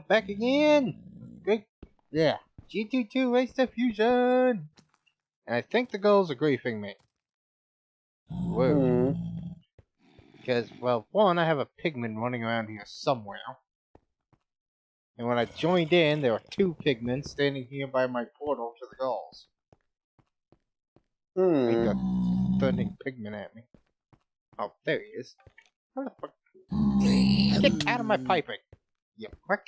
back again! Great, yeah, GT2 Race to Fusion! And I think the goals are griefing me. Whoa. Because, well, one, I have a pigman running around here somewhere. And when I joined in, there were two pigmen standing here by my portal to the goals. Make a threatening pigman at me. Oh, there he is. How the fuck? Get out of my piping! You prick!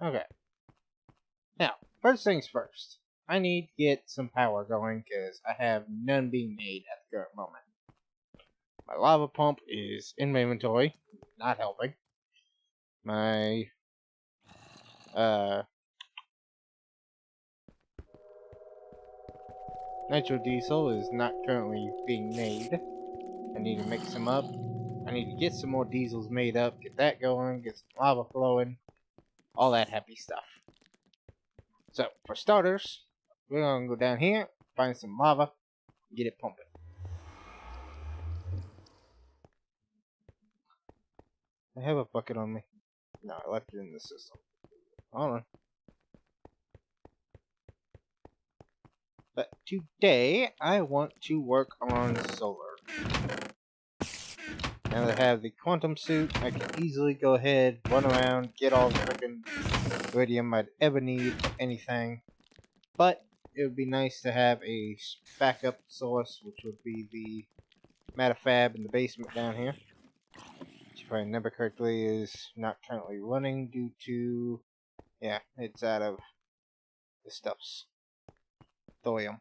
Okay. Now, first things first. I need to get some power going because I have none being made at the current moment. My lava pump is in my inventory, not helping. My nitro diesel is not currently being made. I need to mix them up. I need to get some more diesels made up, get that going, get some lava flowing, all that happy stuff. So, for starters, we're gonna go down here, find some lava, get it pumping. I have a bucket on me. No, I left it in the system. Hold on. But today, I want to work on solar. Now that I have the quantum suit, I can easily go ahead, run around, get all the freaking iridium I'd ever need for anything. But it would be nice to have a backup source, which would be the Matafab in the basement down here. Which, if I remember correctly, is not currently running due to... yeah, it's out of the stuff's thorium.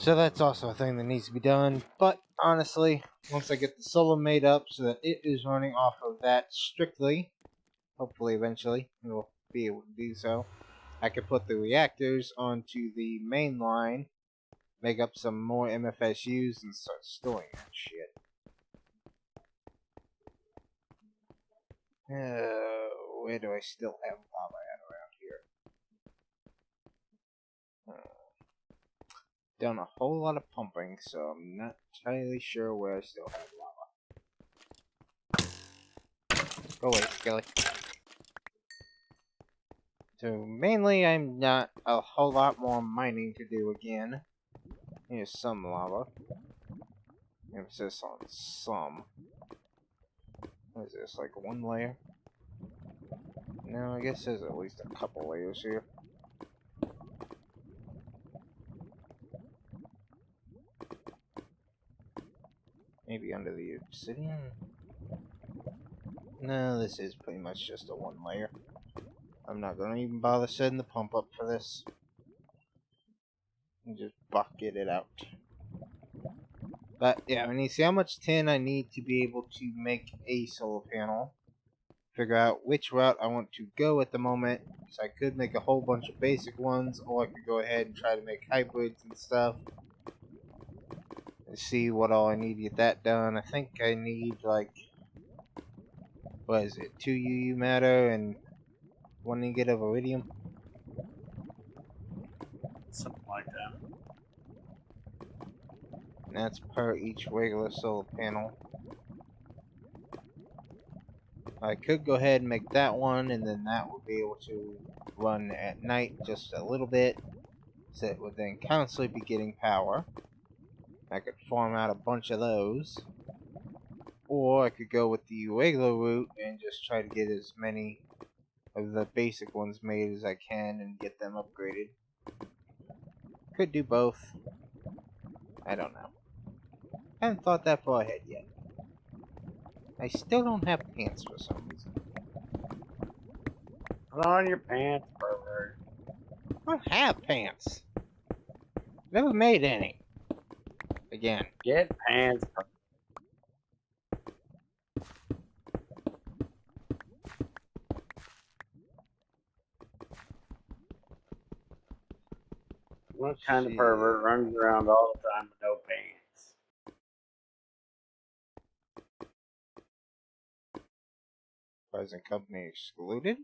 So that's also a thing that needs to be done, but honestly, once I get the solar made up so that it is running off of that strictly, hopefully eventually it will be able to do so, I can put the reactors onto the main line, make up some more MFSUs, and start storing that shit. Where do I still have lava at around here? Done a whole lot of pumping, so I'm not entirely sure where I still have lava. Go away, Skelly. So mainly I'm not a whole lot more mining to do again. Here's some lava. Emphasis on some. What is this, like one layer? No, I guess there's at least a couple layers here. Maybe under the obsidian? No, this is pretty much just a one layer. I'm not gonna even bother setting the pump up for this. And just bucket it out. But yeah, I need to see how much tin I need to be able to make a solar panel. Figure out which route I want to go at the moment. So I could make a whole bunch of basic ones, or I could go ahead and try to make hybrids and stuff. And see what all I need to get that done. I think I need like, what is it, 2 UU matter and 1 ingot of iridium? Something like that. And that's per each regular solar panel. I could go ahead and make that one, and then that would be able to run at night just a little bit, so it would then constantly be getting power. I could farm out a bunch of those, or I could go with the regular route and just try to get as many of the basic ones made as I can and get them upgraded. Could do both. I don't know. Haven't thought that far ahead yet. I still don't have pants for some reason. Put on your pants, pervert. I don't have pants. Never made any. Again. Get pants, pervert. What kind of pervert runs around all the time with no pants? Present company excluded?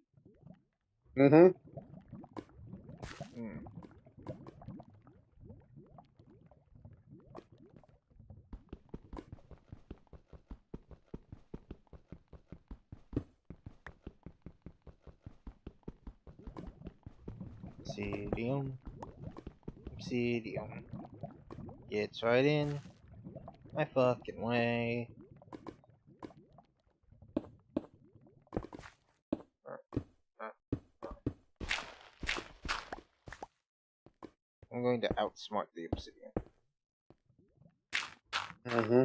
Mm-hmm. Obsidian. Obsidian. Gets right in my fucking way. I'm going to outsmart the obsidian. Mm-hmm.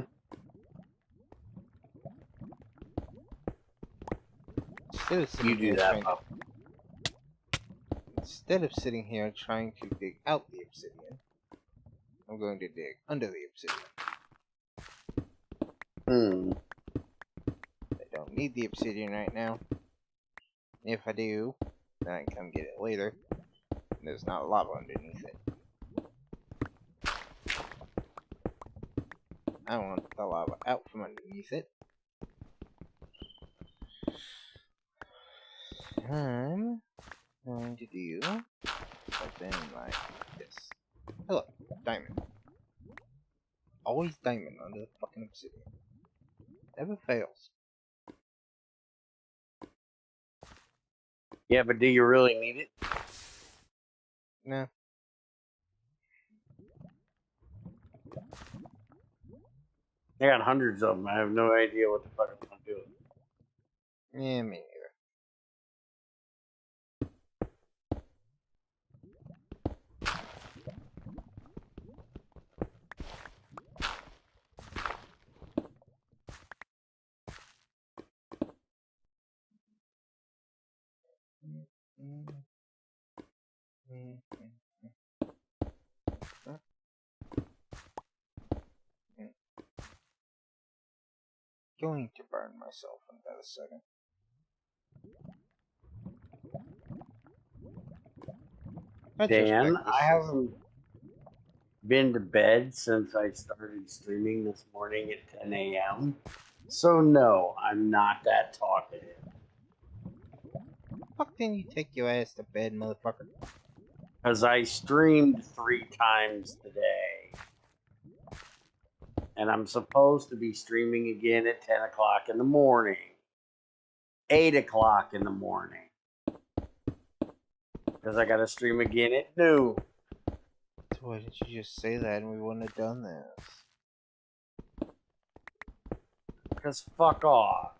Instead of sitting You do here that, trying to, instead of sitting here trying to dig out the obsidian, I'm going to dig under the obsidian. I don't need the obsidian right now. If I do, then I can come get it later. There's not lava underneath it. I want the lava out from underneath it. I'm going to do something like this. Hello, diamond. Always diamond under the fucking obsidian. Never fails. Yeah, but do you really need it? No. I got hundreds of them. I have no idea what the fuck I'm gonna do. Yeah, me neither. Going to burn myself in about a second. Dan, Retrospect, I haven't been to bed since I started streaming this morning at 10 a.m. So no, I'm not that talkative. Fuck, didn't you take your ass to bed, motherfucker? Because I streamed 3 times today. And I'm supposed to be streaming again at 10 o'clock in the morning. 8 o'clock in the morning. Because I got to stream again at noon. So why didn't you just say that and we wouldn't have done this? Because fuck off.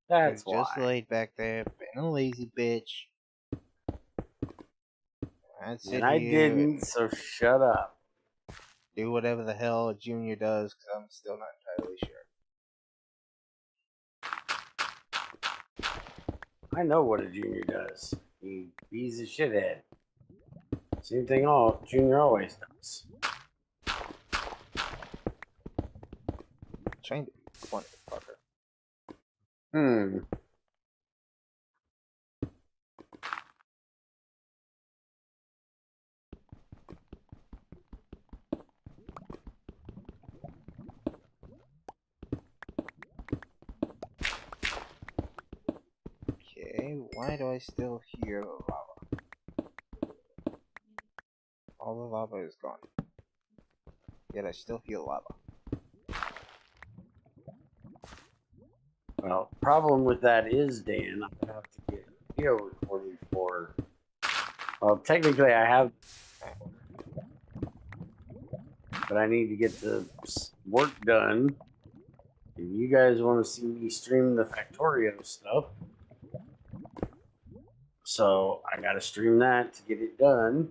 That's You're just why. laid back there, being a lazy bitch. I'd sit And I here didn't, and so shut up. do whatever the hell a junior does, because I'm still not entirely sure. I know what a junior does. He's a shithead. Same thing all junior always does. Trying to be funny, fucker. Okay, why do I still hear lava? All the lava is gone. Yet I still feel lava. Well, problem with that is, Dan, I have to get video recording for. Well, technically I have, but I need to get the work done. And you guys want to see me stream the Factorio stuff. So I got to stream that to get it done.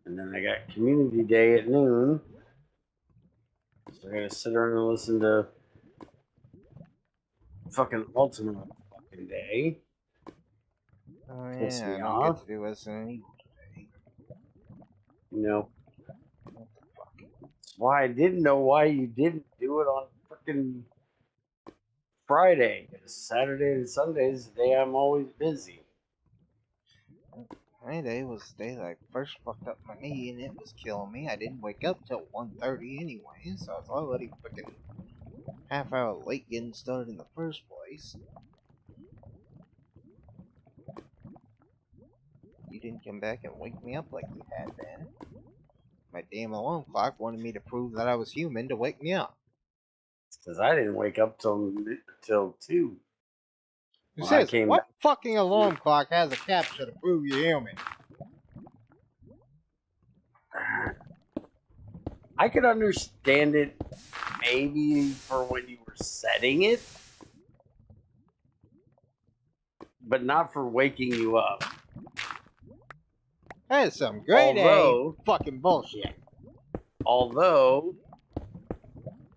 And then I got community day at noon. So I got to sit around and listen to fucking Ultimate fucking day. Oh Piss yeah, me I don't off. get to do Resident Evil today. You know. What the fuck? That's why I didn't know why you didn't do it on fucking Friday. Because Saturday and Sunday is the day I'm always busy. Friday was the day that I first fucked up my knee and it was killing me. I didn't wake up till 1:30 anyway, so I was already freaking half hour late getting started in the first place. You didn't come back and wake me up like you had been. My damn alarm clock wanted me to prove that I was human to wake me up. Because I didn't wake up till 2. It When I says, came what back, fucking alarm clock has a captcha to prove you're human? I could understand it maybe for when you were setting it, but not for waking you up. That is some grade A Although, fucking bullshit.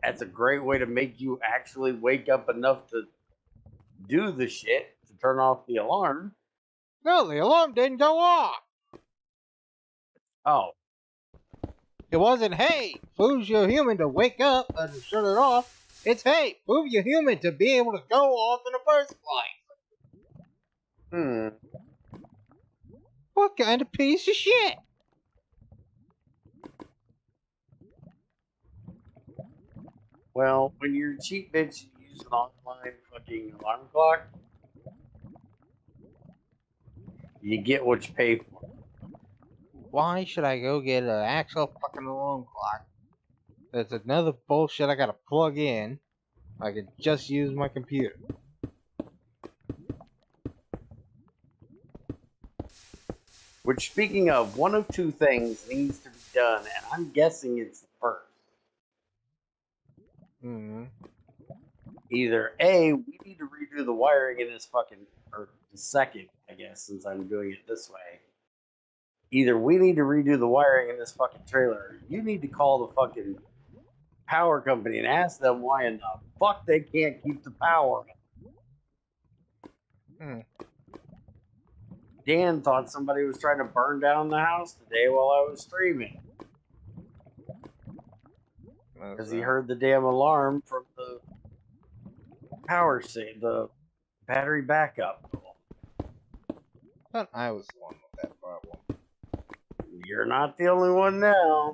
that's a great way to make you actually wake up enough to do the shit to turn off the alarm. No, the alarm didn't go off. Oh, It wasn't, hey, prove you're human to wake up and shut it off. It's, hey, prove you're human to be able to go off in the first place. What kind of piece of shit? well, when you're a cheap bitch, you use an online fucking alarm clock. You get what you pay for. Why should I go get an actual fucking alarm clock? That's another bullshit I gotta plug in. I could just use my computer. Which, speaking of, one of two things needs to be done, and I'm guessing it's the first. Either A, we need to redo the wiring in this fucking, or the second, I guess, since I'm doing it this way. Either we need to redo the wiring in this fucking trailer, or you need to call the fucking power company and ask them why in the fuck they can't keep the power on. Dan thought somebody was trying to burn down the house today while I was streaming. Because he heard the damn alarm from the power save, the battery backup. Thought I was the one with that problem. You're not the only one now.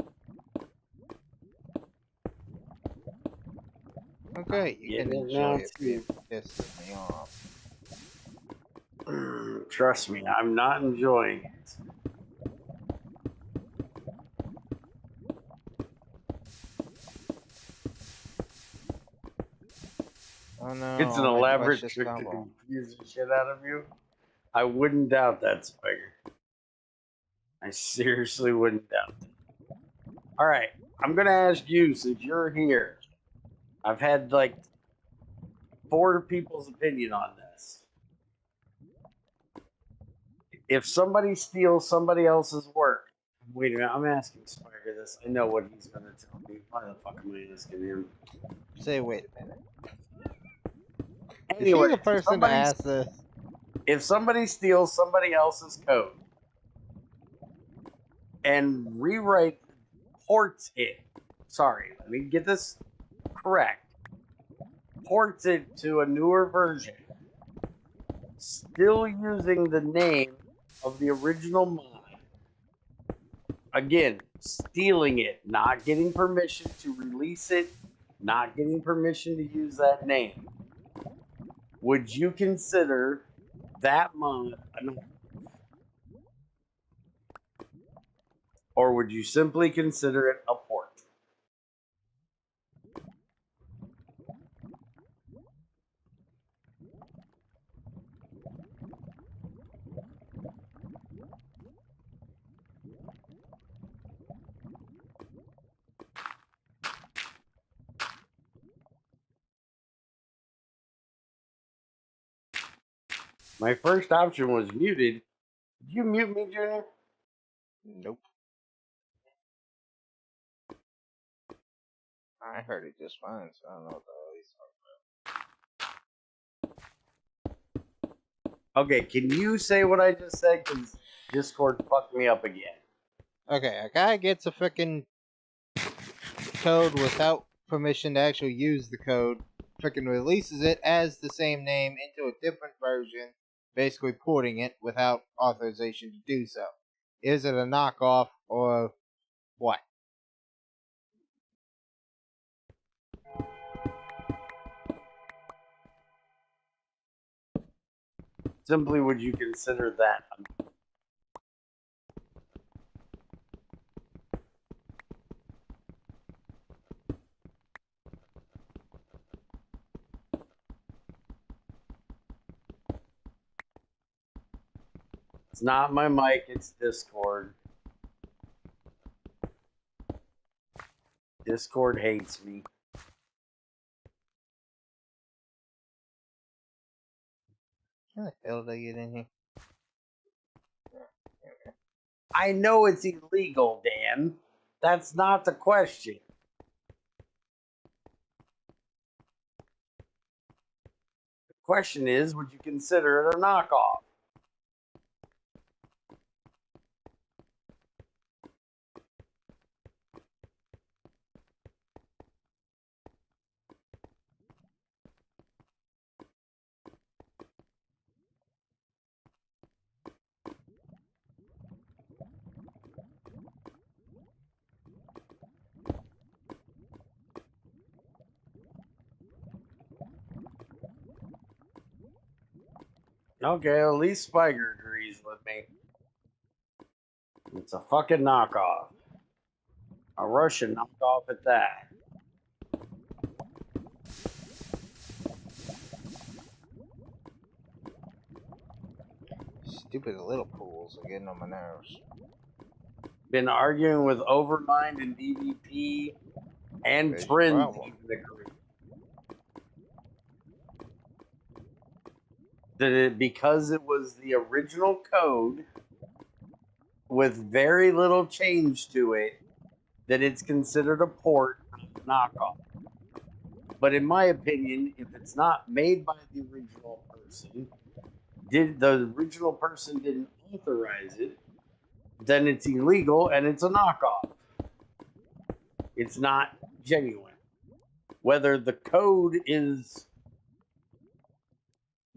Okay, you can enjoy it being pissing me off. Trust me, I'm not enjoying it. Oh no, It's an elaborate trick to confuse the shit out of you. I wouldn't doubt that, Spiker. I seriously wouldn't doubt that. Alright, I'm going to ask you, since you're here. I've had like 4 people's opinion on this. If somebody steals somebody else's work, wait a minute, I'm asking Spiker this. I know what he's going to tell me. Why the fuck am I asking him? Say, wait a minute. Anyway, is he the person to ask this? If somebody steals somebody else's code and ports it, sorry, let me get this correct, ports it to a newer version, still using the name of the original mod, again, stealing it, not getting permission to release it, not getting permission to use that name, would you consider that mod an, or would you simply consider it a port? My first option was muted. Did you mute me, Junior? Nope. I heard it just fine, so I don't know what the hell he's talking about. Okay, can you say what I just said? Because Discord fucked me up again. Okay, a guy gets a freaking code without permission to actually use the code, freaking releases it as the same name into a different version, basically porting it without authorization to do so. Is it a knockoff or what? Simply, would you consider that It's not my mic, it's Discord. Discord hates me. How the hell did I get in here? I know it's illegal, Dan. That's not the question. The question is, would you consider it a knockoff? Okay, at least Spiker agrees with me. It's a fucking knockoff. A Russian knockoff at that. Stupid little pools are getting on my nerves. Been arguing with Overmind and DVP and Trends even agree. That it, because it was the original code with very little change to it, that it's considered a port, not a knockoff. But in my opinion, if it's not made by the original person, the original person didn't authorize it, then it's illegal and it's a knockoff. It's not genuine. Whether the code is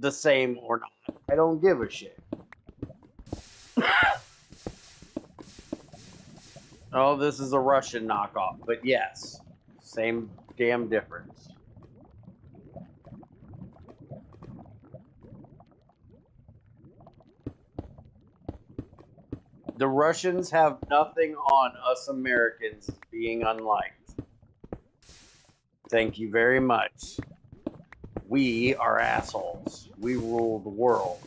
the same or not, I don't give a shit. Oh, this is a Russian knockoff, but yes, same damn difference. The Russians have nothing on us Americans being unliked. Thank you very much. We are assholes. We rule the world.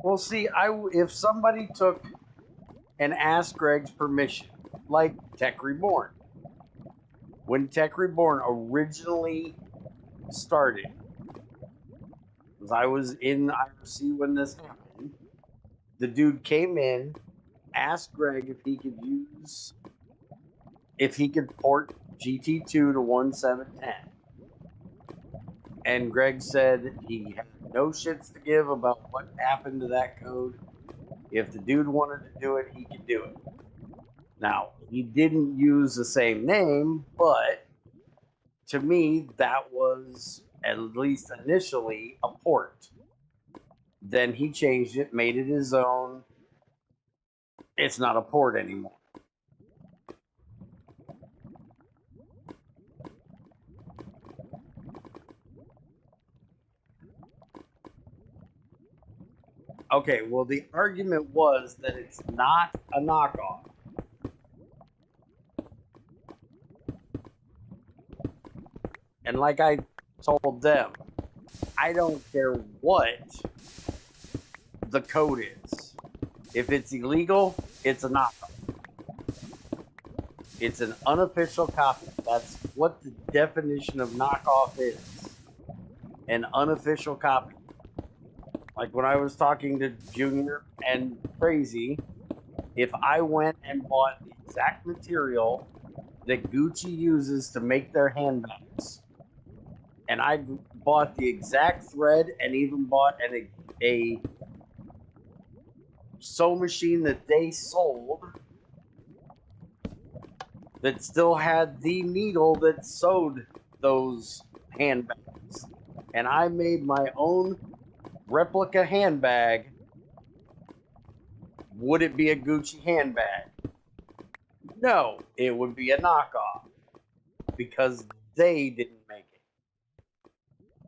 Well, see, if somebody took and asked Greg's permission, like Tech Reborn, when Tech Reborn originally started, because I was in IRC when this happened, the dude came in, asked Greg if he could port GT2 to 1710. And Greg said he had no shits to give about what happened to that code. If the dude wanted to do it, he could do it. Now, he didn't use the same name, but to me, that was, at least initially, a port. Then he changed it, made it his own. It's not a port anymore. Okay, well, the argument was that it's not a knockoff. And like I told them, I don't care what the code is. If it's illegal, it's a knockoff. It's an unofficial copy. That's what the definition of knockoff is. An unofficial copy. Like when I was talking to Junior and Crazy, if I went and bought the exact material that Gucci uses to make their handbags, and I bought the exact thread and even bought a sew machine that they sold that still had the needle that sewed those handbags, and I made my own replica handbag, would it be a Gucci handbag? No, it would be a knockoff because they didn't make it.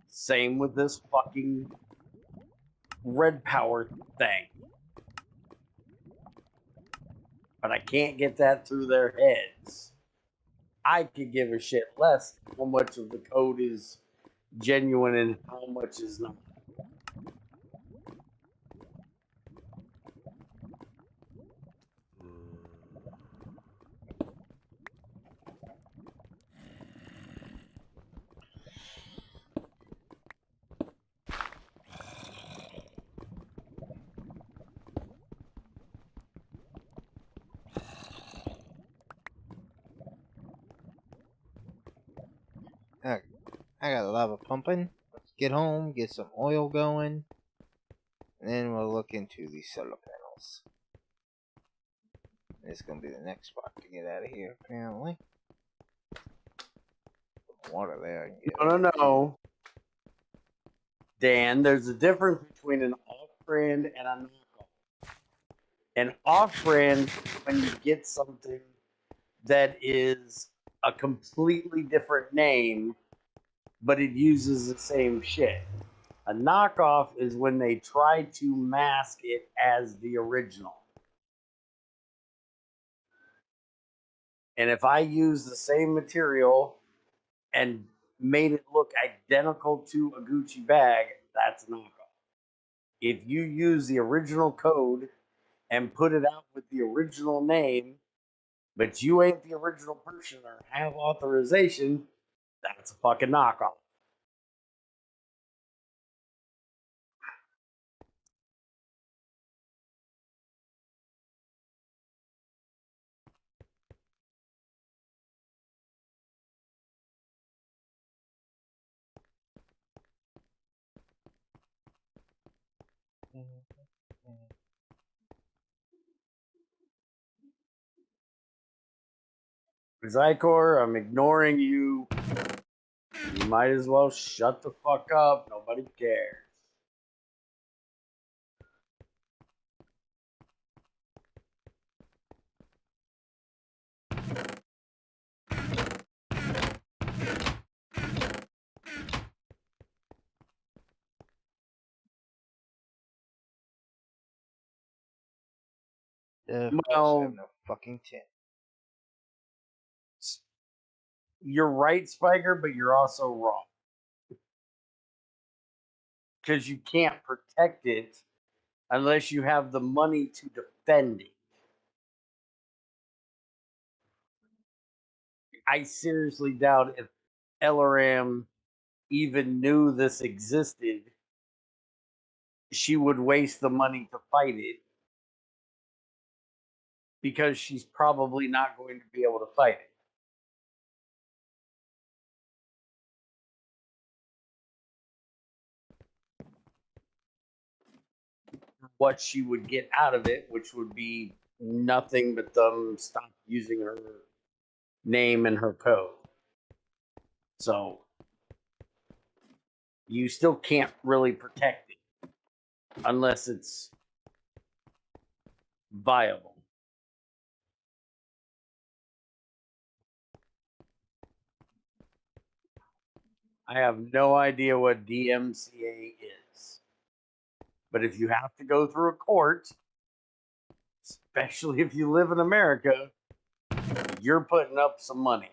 Same with this fucking red power thing. But I can't get that through their heads. I could give a shit less how much of the code is genuine and how much is not. I got a lava pumping. Let's get home, get some oil going, and then we'll look into these solar panels. It's gonna be the next spot to get out of here, apparently. Some water there. No. Dan, there's a difference between an off-brand and a knockoff. An off-brand when you get something that is a completely different name, but it uses the same shit. A knockoff is when they try to mask it as the original. And if I use the same material and made it look identical to a Gucci bag, that's a knockoff. If you use the original code and put it out with the original name, but you ain't the original person or have authorization, that's a fucking knockoff. Zycor, I'm ignoring you. You might as well shut the fuck up. Nobody cares. Well, have no fucking tin. You're right, Spiker, but you're also wrong. Because you can't protect it unless you have the money to defend it. I seriously doubt if Elaram even knew this existed, she would waste the money to fight it because she's probably not going to be able to fight it. What she would get out of it, which would be nothing but them stop using her name and her code. So you still can't really protect it unless it's viable. I have no idea what DMCA is. But if you have to go through a court, especially if you live in America, you're putting up some money.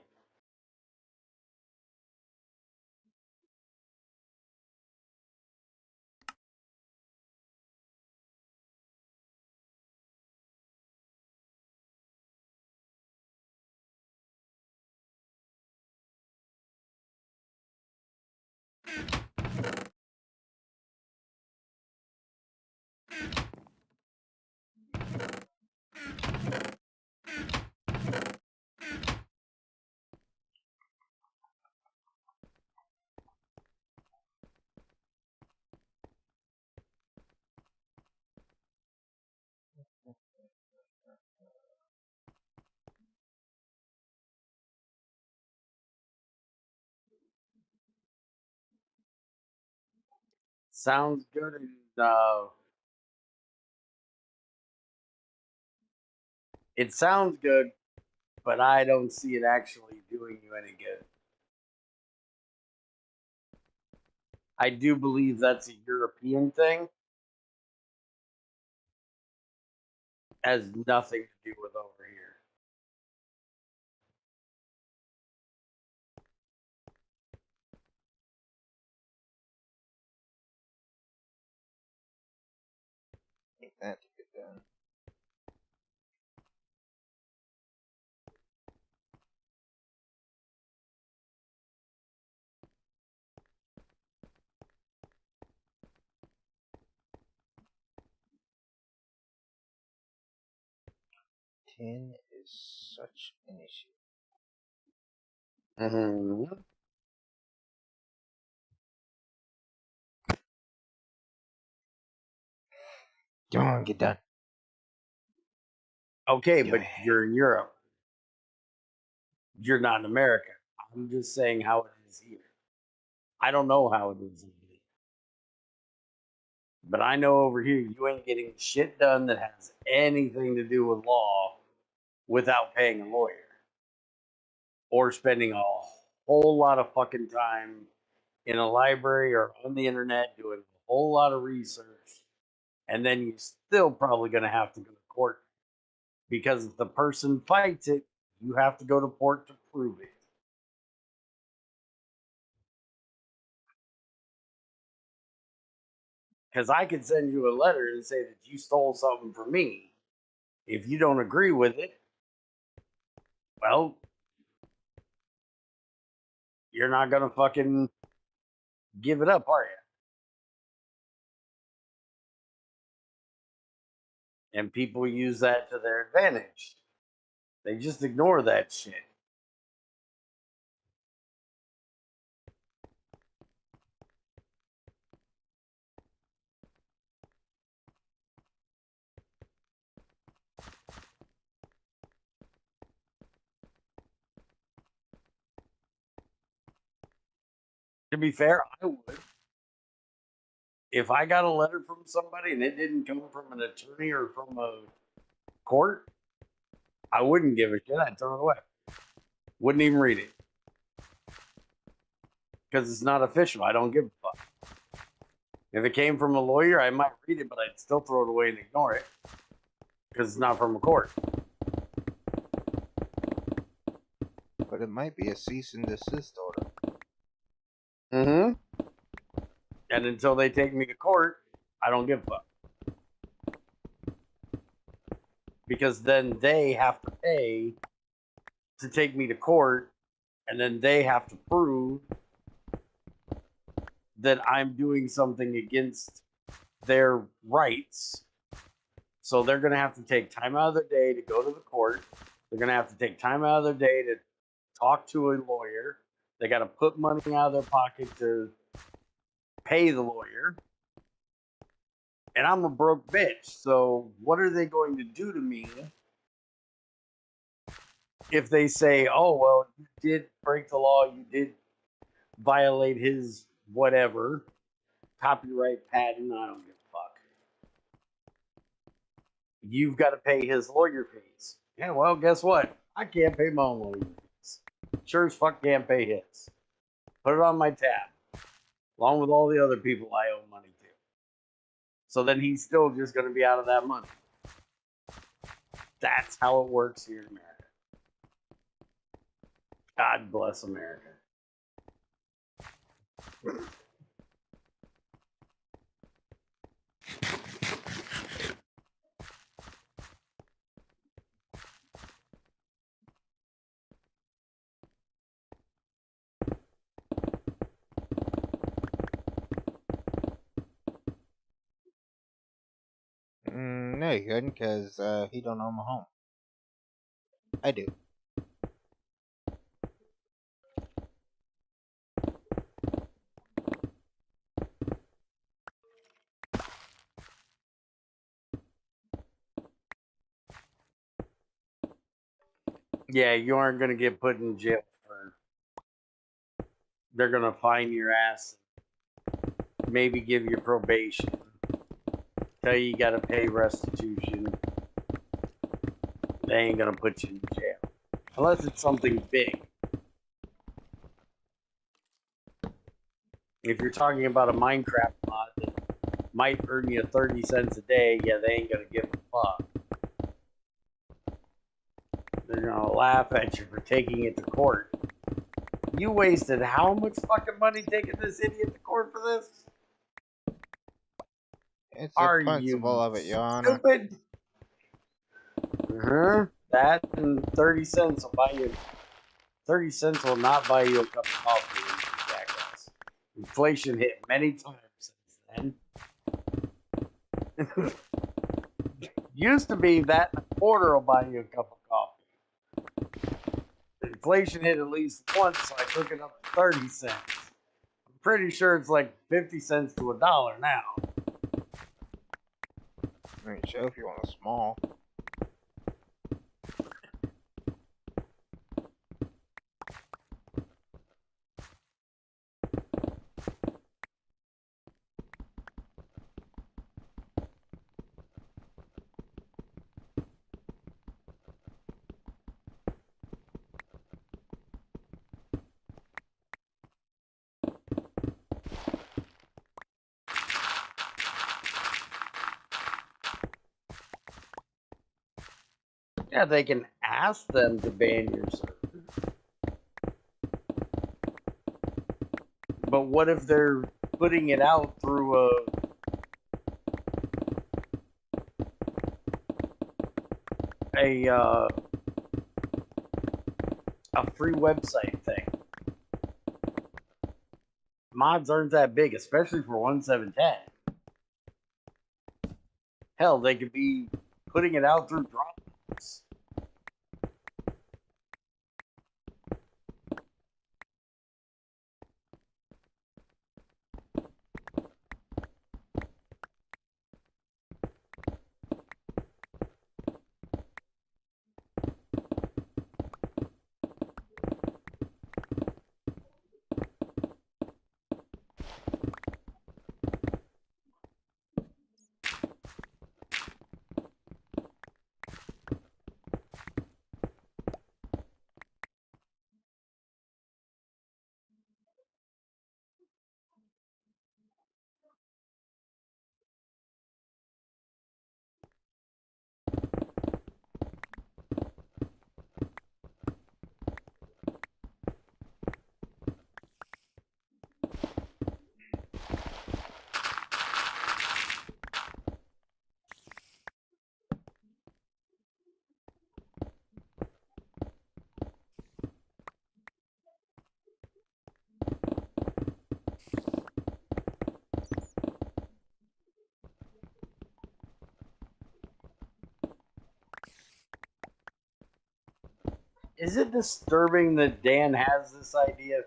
Sounds good. It sounds good, but I don't see it actually doing you any good. I do believe that's a European thing, has nothing to do with over here. Get that to get done. Tin is such an issue. Mm-hmm. Come on, get done. Okay, Go but ahead. you're in Europe. You're not in America. I'm just saying how it is here. I don't know how it is here. But I know over here you ain't getting shit done that has anything to do with law without paying a lawyer. Or spending a whole lot of fucking time in a library or on the internet doing a whole lot of research. And then you're still probably going to have to go to court. Because if the person fights it, you have to go to court to prove it. Because I could send you a letter and say that you stole something from me. If you don't agree with it, well, you're not going to fucking give it up, are you? And people use that to their advantage. They just ignore that shit. To be fair, I would. If I got a letter from somebody and it didn't come from an attorney or from a court, I wouldn't give a shit. I'd throw it away. Wouldn't even read it. Because it's not official. I don't give a fuck. If it came from a lawyer, I might read it, but I'd still throw it away and ignore it. Because it's not from a court. But it might be a cease and desist order. Mm-hmm. And until they take me to court, I don't give a fuck. Because then they have to pay to take me to court, and then they have to prove that I'm doing something against their rights. So they're going to have to take time out of their day to go to the court. They're going to have to take time out of their day to talk to a lawyer. They got to put money out of their pocket to pay the lawyer. And I'm a broke bitch. So what are they going to do to me if they say, oh, well, you did break the law, you did violate his whatever, copyright patent, I don't give a fuck. You've got to pay his lawyer fees. Yeah, well, guess what? I can't pay my own lawyer fees. Sure as fuck can't pay his. Put it on my tab, along with all the other people I owe money to. So then he's still just going to be out of that money. That's how it works here in America. God bless America. No, you couldn't, because he don't own my home. I do. Yeah, you aren't going to get put in jail for. They're going to fine your ass, maybe give you probation, tell you got to pay restitution. They ain't going to put you in jail. Unless it's something big. If you're talking about a Minecraft mod that might earn you 30 cents a day, yeah, they ain't going to give a fuck. They're gonna laugh at you for taking it to court. You wasted how much fucking money taking this idiot to court for this? It's Are the principle you of it, Your Honor. stupid? That and 30 cents will buy you. 30 cents will not buy you a cup of coffee, you jackass. Inflation hit many times since then. Used to be that and a quarter will buy you a cup of coffee. Inflation hit at least once, so I took it up to 30 cents. I'm pretty sure it's like 50 cents to $1 now. I ain't sure if you want a small. Yeah, they can ask them to ban your server. But what if they're putting it out through a free website thing? Mods aren't that big, especially for 1.7.10. Hell, they could be putting it out through Dropbox. Is it disturbing that Dan has this idea?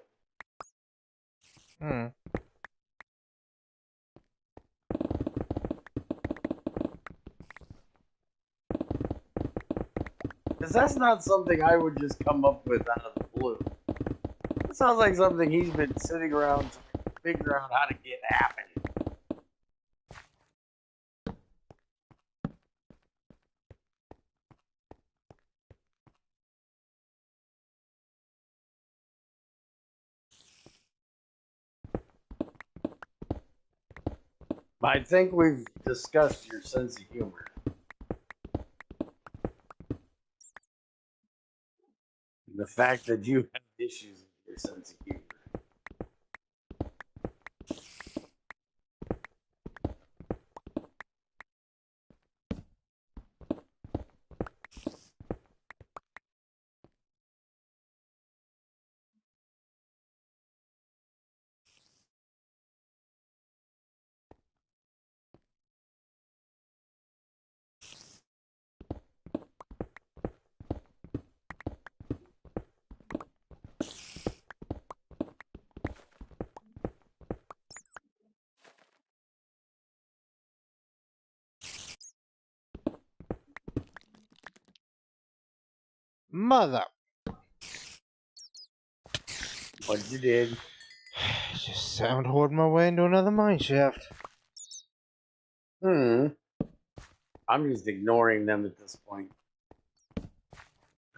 Because that's not something I would just come up with out of the blue. It sounds like something he's been sitting around trying to figure out how to get happen. I think we've discussed your sense of humor. The fact that you have issues with your sense of humor. Mother. What you did? Just soundboard my way into another mine shaft. I'm just ignoring them at this point.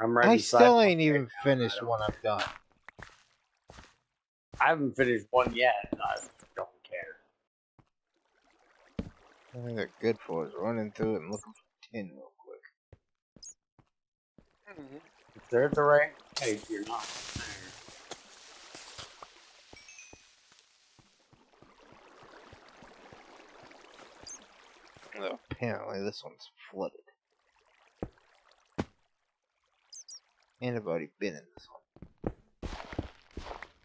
I'm ready. I still ain't even finished one I've done. I haven't finished one yet. I don't care. I think they're good for is running through it and looking for tin real quick. They're at the right height. You're not there. Oh, apparently this one's flooded. And I've already been in this one.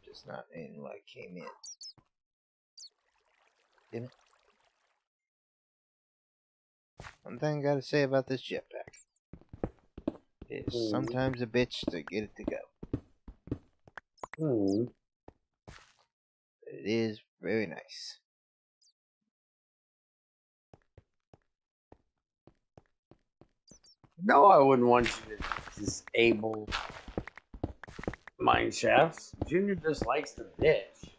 Just not in when I came in. Damn it. One thing I gotta say about this jetpack is sometimes a bitch to get it to go. It is very nice. No, I wouldn't want you to disable mine shafts. Junior just likes to bitch.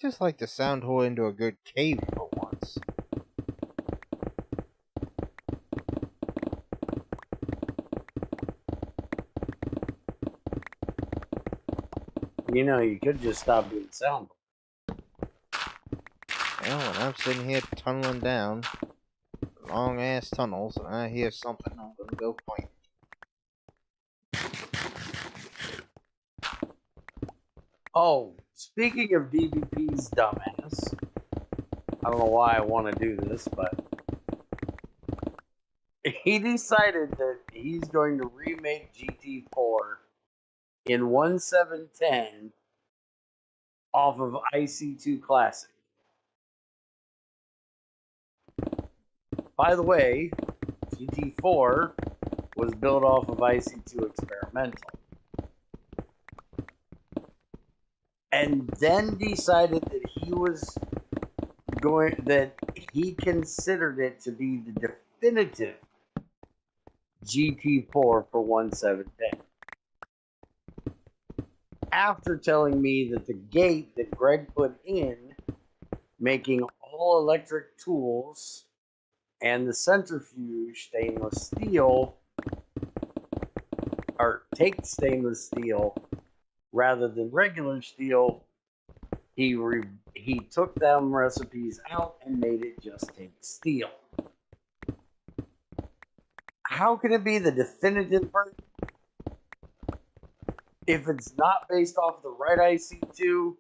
Just like to sound hole into a good cave for once. You know, you could just stop doing sound. Well, when I'm sitting here tunneling down long ass tunnels and I hear something, I'm gonna go find it. Oh, speaking of DBP's dumbass, I don't know why I want to do this, but he decided that he's going to remake GT4 in 1710 off of IC2 Classic. By the way, GT4 was built off of IC2 Experimental. And then decided that he considered it to be the definitive GT4 for 1710. After telling me that the gate that Greg put in, making all electric tools and the centrifuge stainless steel, or take stainless steel rather than regular steel, he took them recipes out and made it just take steel. How can it be the definitive version if it's not based off the right IC2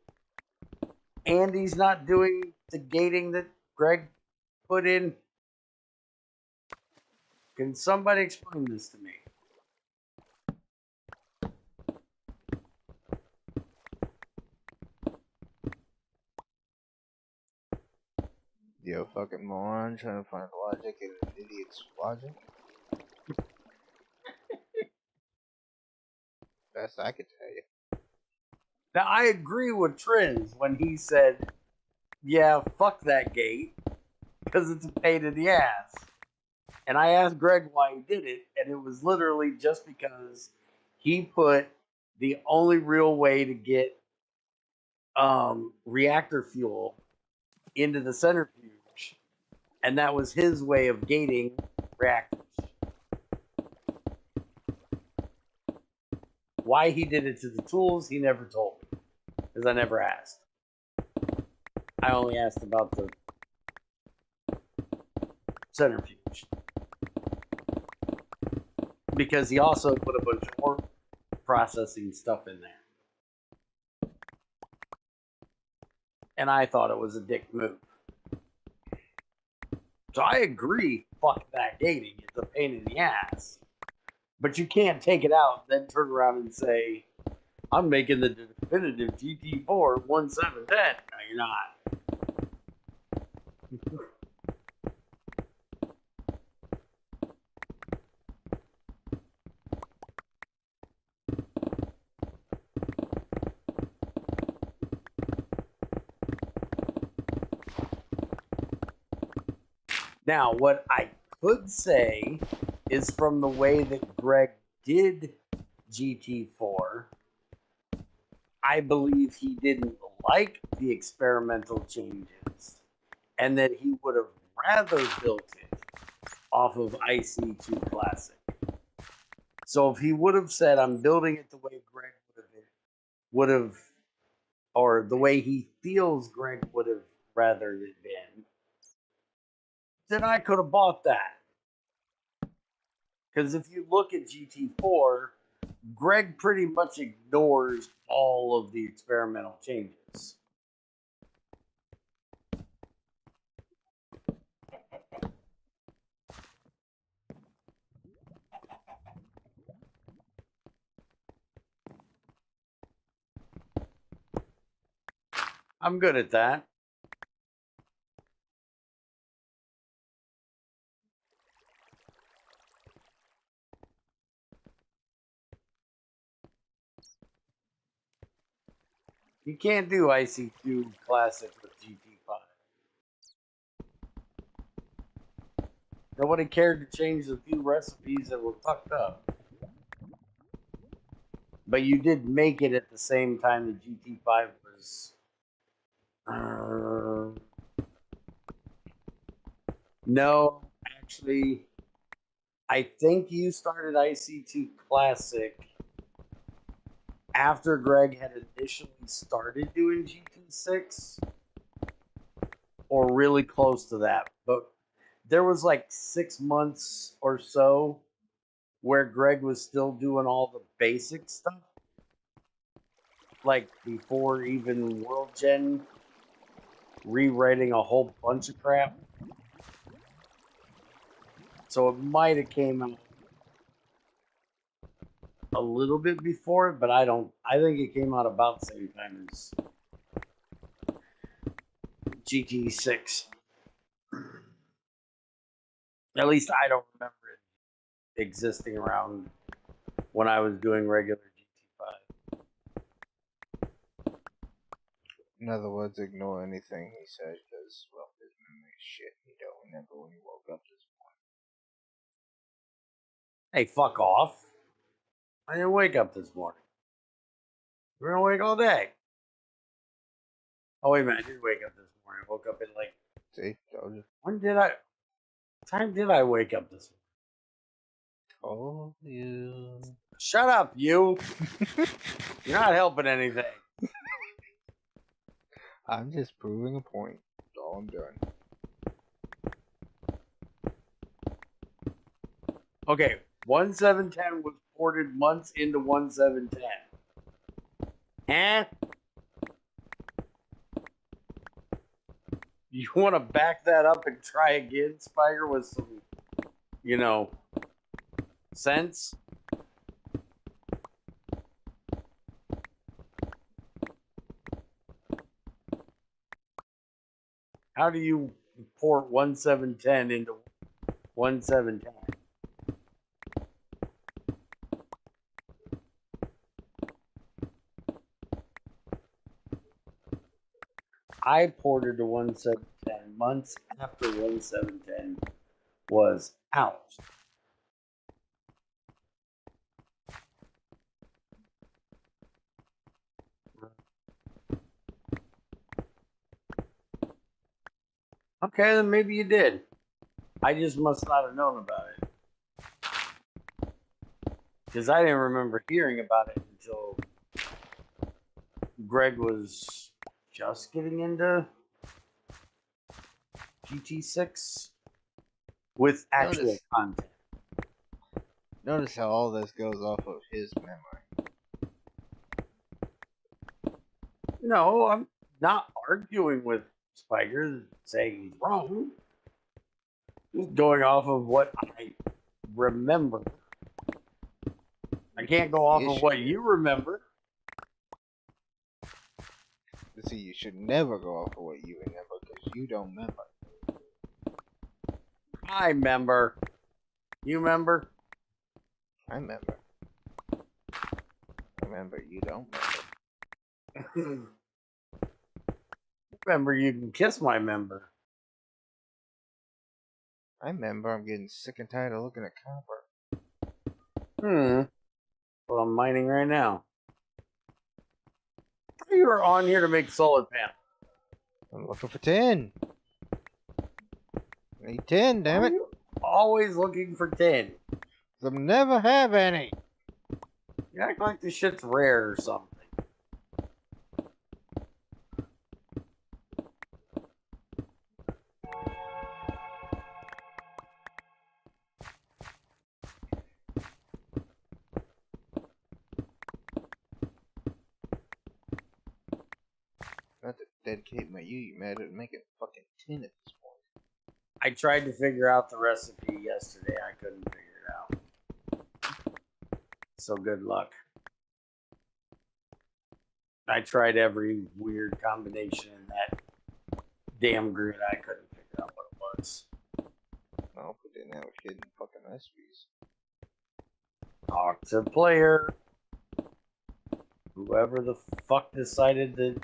and he's not doing the gating that Greg put in? Can somebody explain this to me? You fucking moron trying to find logic in an idiot's logic? Best I could tell you. Now, I agree with Triz when he said, yeah, fuck that gate, because it's a pain in the ass. And I asked Greg why he did it, and it was literally just because he put the only real way to get reactor fuel into the centrifuge, and that was his way of gating reactors. Why he did it to the tools, he never told me, because I never asked. I only asked about the centrifuge, because he also put a bunch of more processing stuff in there. And I thought it was a dick move. So I agree, fuck that gating. It's a pain in the ass. But you can't take it out, then turn around and say, I'm making the definitive GT4 1710. No, you're not. Now, what I could say is from the way that Greg did GT4, I believe he didn't like the experimental changes and that he would have rather built it off of IC2 Classic. So if he would have said, I'm building it the way Greg would have, or the way he feels Greg would have rather it been, then I could have bought that. Because if you look at GT4, Greg pretty much ignores all of the experimental changes. I'm good at that. You can't do IC2 Classic with GT5. Nobody cared to change the few recipes that were fucked up. But you did make it at the same time the GT5 was... no, actually, I think you started IC2 Classic after Greg had initially started doing GT6, or really close to that. But there was like 6 months or so where Greg was still doing all the basic stuff, like before even World Gen, rewriting a whole bunch of crap. So it might have came out a little bit before it, but I think it came out about the same time as GT6. At least I don't remember it existing around when I was doing regular GT5. In other words, ignore anything he said because, well, his memory is shit. You don't remember when you woke up this morning. Hey, fuck off. I didn't wake up this morning. We're gonna wake all day. Oh, wait a minute. I did wake up this morning. I woke up at like... See? Told you. When did I... What time did I wake up this morning? Told you. Shut up, you. You're not helping anything. I'm just proving a point. That's all I'm doing. Okay, 1.7.10 was ported months into 1.7.10. Eh? You want to back that up and try again, Spiker, with some, sense? How do you port 1.7.10 into 1.7.10? I ported to 1.7.10 months after 1.7.10 was out. Okay, then maybe you did. I just must not have known about it. Because I didn't remember hearing about it until Greg was just getting into GT6 with actual content. Notice how all this goes off of his memory. No, I'm not arguing with Spiker saying he's wrong. Just going off of what I remember. I can't go off of what you remember. See, you should never go off of what you remember because you don't remember. I remember. You remember? I remember. Remember, you don't remember. Remember, you can kiss my member. I remember. I'm getting sick and tired of looking at copper. Well, I'm mining right now. You are on here to make solar panels. I'm looking for 10. I need 10, damn it. Always looking for 10. I'll never have any. You act like this shit's rare or something. dedicate my you mad at making fucking tin at this point. I tried to figure out the recipe yesterday. I couldn't figure it out. So good luck. I tried every weird combination in that damn grid. I couldn't figure out what it was. I'll put in that with hidden fucking recipes. Talk to player. Whoever the fuck decided that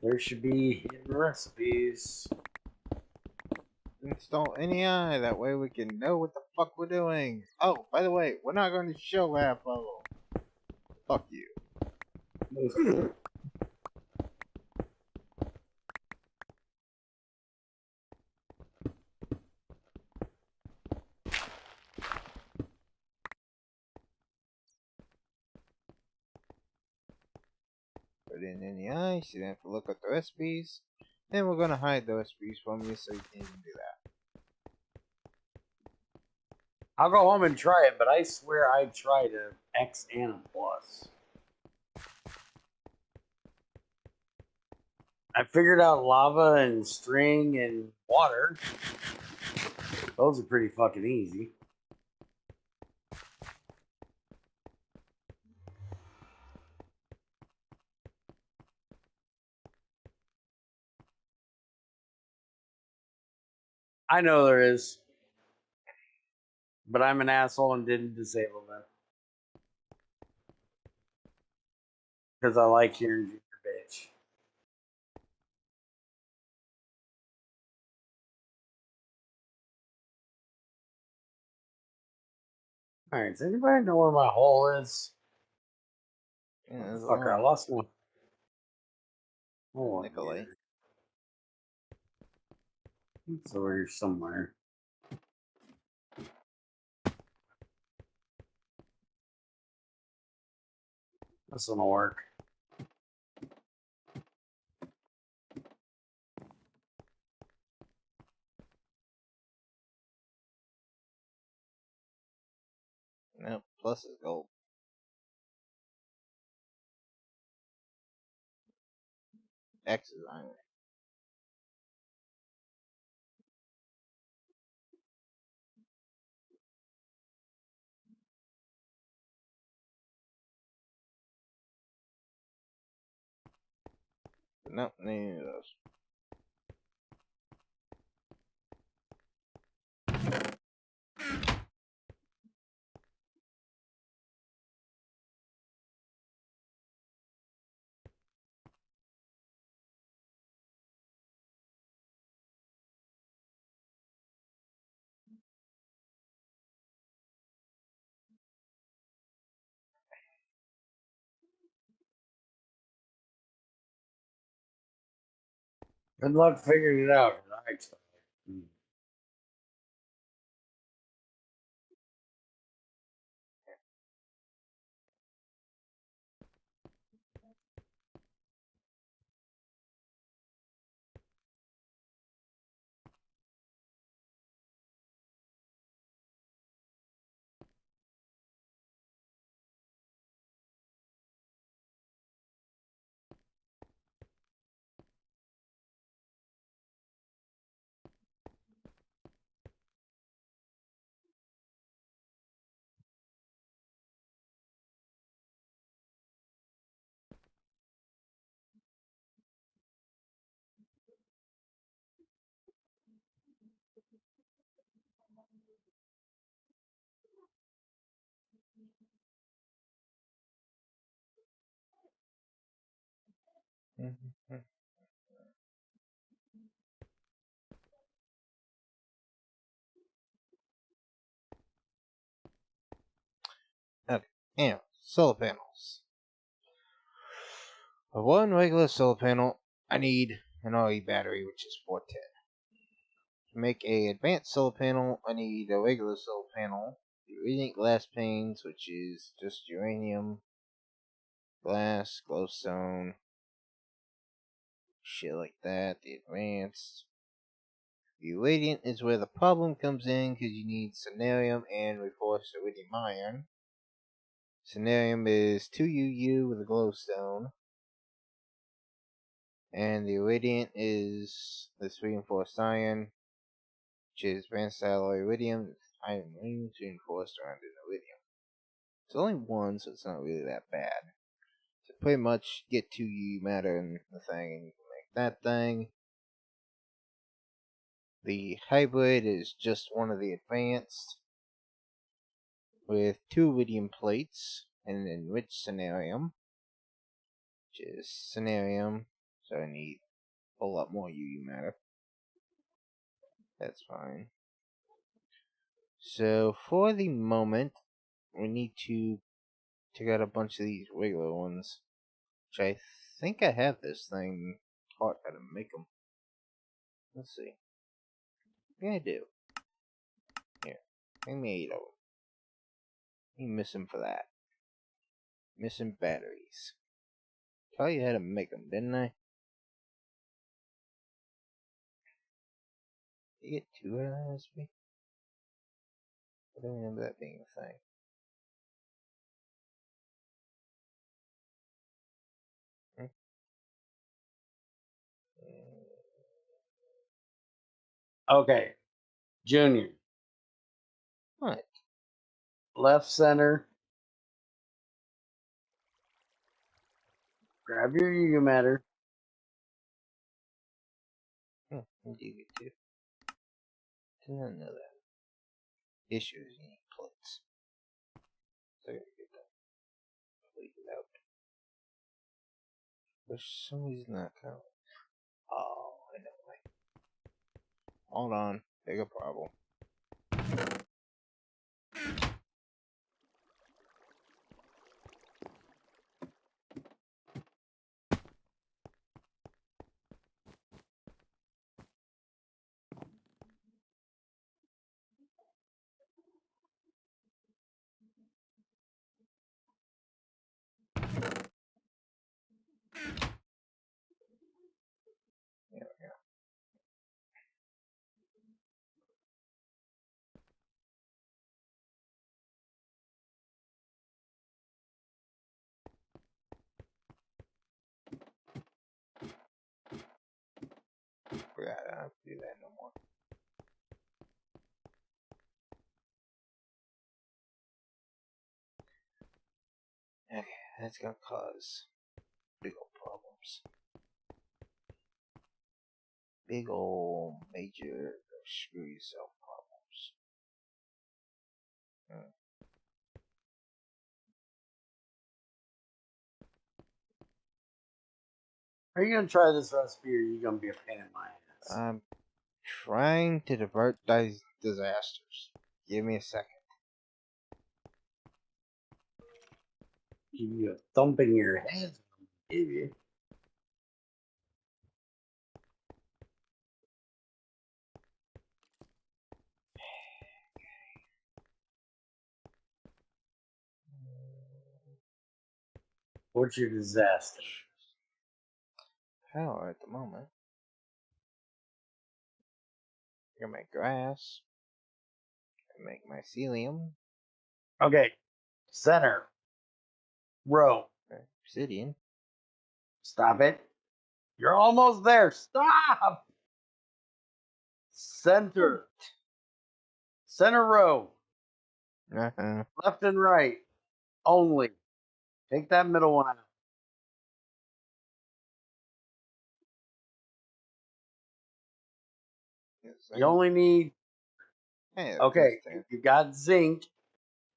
there should be hidden recipes. Install NEI, that way we can know what the fuck we're doing. Oh, by the way, we're not going to show that photo. Fuck you. Put in NEI, so you don't have to look up the recipes. Then we're gonna hide the recipes from you so you can't even do that. I'll go home and try it, but I swear I tried a X and a plus. I figured out lava and string and water. Those are pretty fucking easy. I know there is. But I'm an asshole and didn't disable them. Because I like hearing Junior bitch. Alright, does anybody know where my hole is? Yeah, Fucker, I lost my hole. Nikolai. It's over here somewhere. This one'll work. No, plus is gold. X is iron. Nope, neither of those. Good luck figuring it out. Okay, and solar panels. For one regular solar panel, I need an RE battery, which is 410. To make a advanced solar panel, I need a regular solar panel, the radiant glass panes, which is just uranium, glass, glowstone, shit like that. The advanced. The radiant is where the problem comes in because you need Cenarium and reinforced iridium iron. Cenarium is 2 UU with a glowstone. And the iridium is this reinforced iron, which is advanced alloy iridium, iron rings reinforced around an iridium. It's only one, so it's not really that bad. So pretty much get 2 UU matter in the thing, and you can make that thing. The hybrid is just one of the advanced, with 2 iridium plates and an enriched scenarium, which is scenarium, so I need a whole lot more UU matter. That's fine. So for the moment, we need to take out a bunch of these regular ones, which I think I have this thing taught how to make them. Let's see. Yeah, I do. Here, make me 8 of them. You miss them for that. Missing batteries. Tell you how to make them, didn't I? You get 2 out of that recipe? I don't remember that being a thing. Okay, Junior. What? Left center. Grab your UU matter. You get 2. Did not know that. Issues, you need plates. So I gotta get that completed out. For some reason not coming. Oh, I know why. Hold on. Bigger problem. There we go. Forgot I don't have to do that no more. Okay, that's gonna cause big old problems. Big old major screw yourself problems. Are you gonna try this recipe, or are you gonna be a pain in my ass? I'm trying to divert these disasters. Give me a second. Give you a thump in your head. Give you. What's your disaster? Power at the moment. I can make grass. I can make mycelium. Okay, center. Row. Obsidian. Stop it. You're almost there. Stop. Center. Center row. Left and right. Only. Take that middle one out. You only need. Hey, Okay, you got zinc,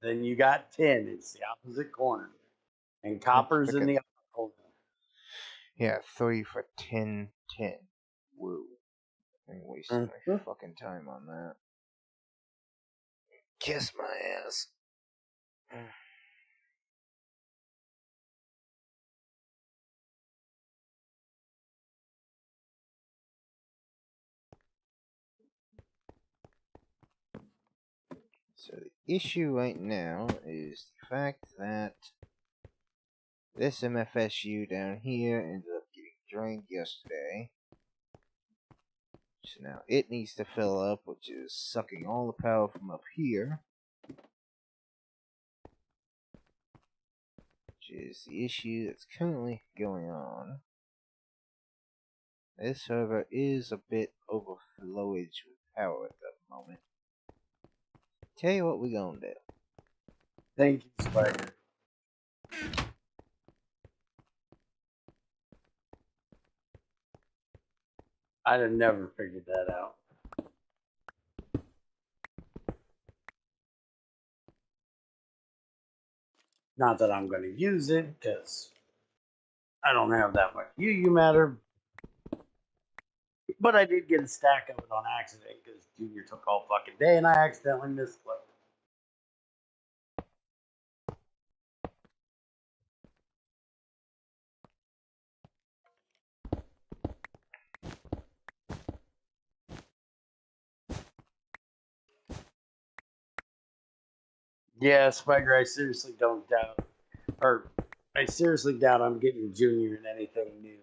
then you got tin. It's the opposite corner. And copper's in the upper corner. Yeah, 3 for 10, 10. Woo. I'm wasting my fucking time on that. Kiss my ass. So the issue right now is the fact that this MFSU down here ended up getting drained yesterday. So now it needs to fill up, which is sucking all the power from up here. Which is the issue that's currently going on. This server is a bit overflowage with power at the moment. Tell you what we gonna do. Thank you, Spider. I'd have never figured that out. Not that I'm going to use it, because I don't have that much UU matter. But I did get a stack of it on accident, because Junior took all fucking day, and I accidentally misclicked. Yeah, Spider, I seriously don't doubt, or I seriously doubt I'm getting Junior in anything new.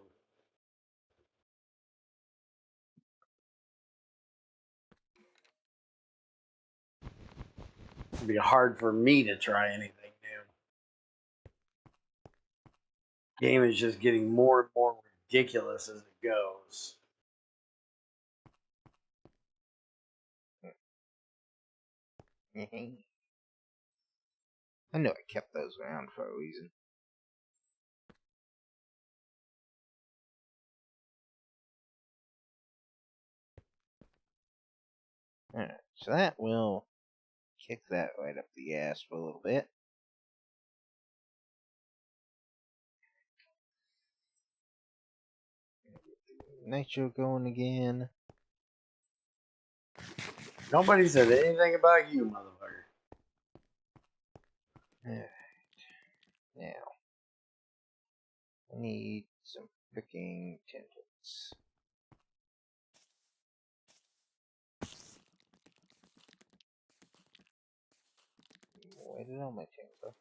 It'd be hard for me to try anything new. Game is just getting more and more ridiculous as it goes. I knew I kept those around for a reason. Alright, so that will kick that right up the ass for a little bit. Nitro going again. Nobody said anything about you, motherfucker. Alright. Now, I need some freaking tendons. Where did all my tendons go?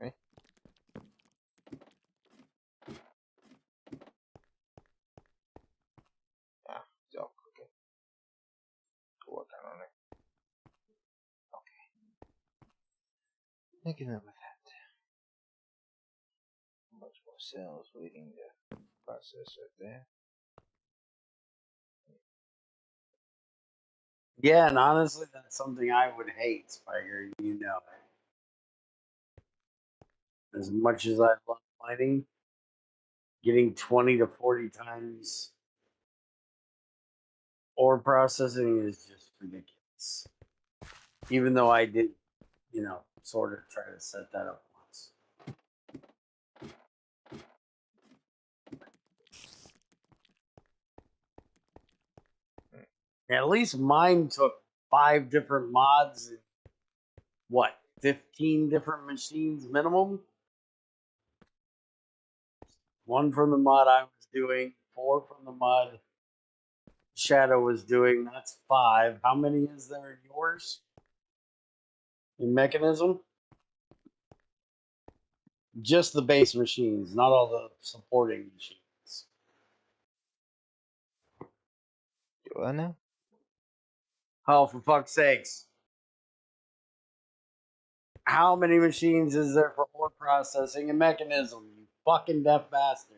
Okay. Ah, it's all cooking. Working on it. Okay. Making up with that. Much more cells waiting to process right there. Yeah, and honestly, that's something I would hate, Spider. You know it. As much as I love mining, getting 20 to 40 times ore processing is just ridiculous. Even though I did, sort of try to set that up once. At least mine took 5 different mods and 15 different machines minimum? 1 from the mod I was doing, 4 from the mod Shadow was doing. That's 5. How many is there in yours? In Mechanism? Just the base machines, not all the supporting machines. Do I know? Oh, for fuck's sakes. How many machines is there for ore processing and Mechanism, you fucking deaf bastard?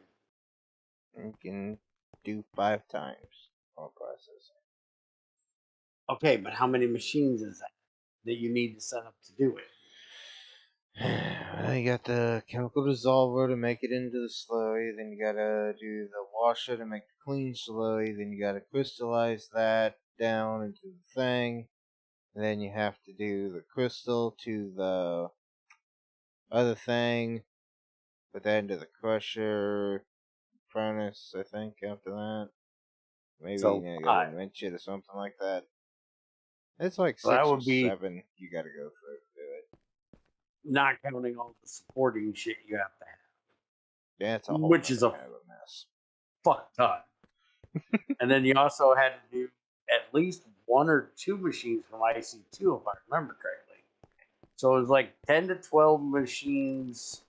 You can do 5 times all processing. Okay, but how many machines is that you need to set up to do it? Well, you got the chemical dissolver to make it into the slurry, then you gotta do the washer to make the clean slurry, then you gotta crystallize that down into the thing, and then you have to do the crystal to the other thing, put that into the crusher furnace, I think, after that. Maybe So you gotta 5. enrich it or something like that. It's like So that 6 or would be 7 you gotta go through to do it. not counting all the supporting shit you have to have. Yeah, it's a whole Which is a kind of a mess. fuck ton. And then you also had to do at least 1 or 2 machines from IC2, if I remember correctly. So it was like 10 to 12 machines,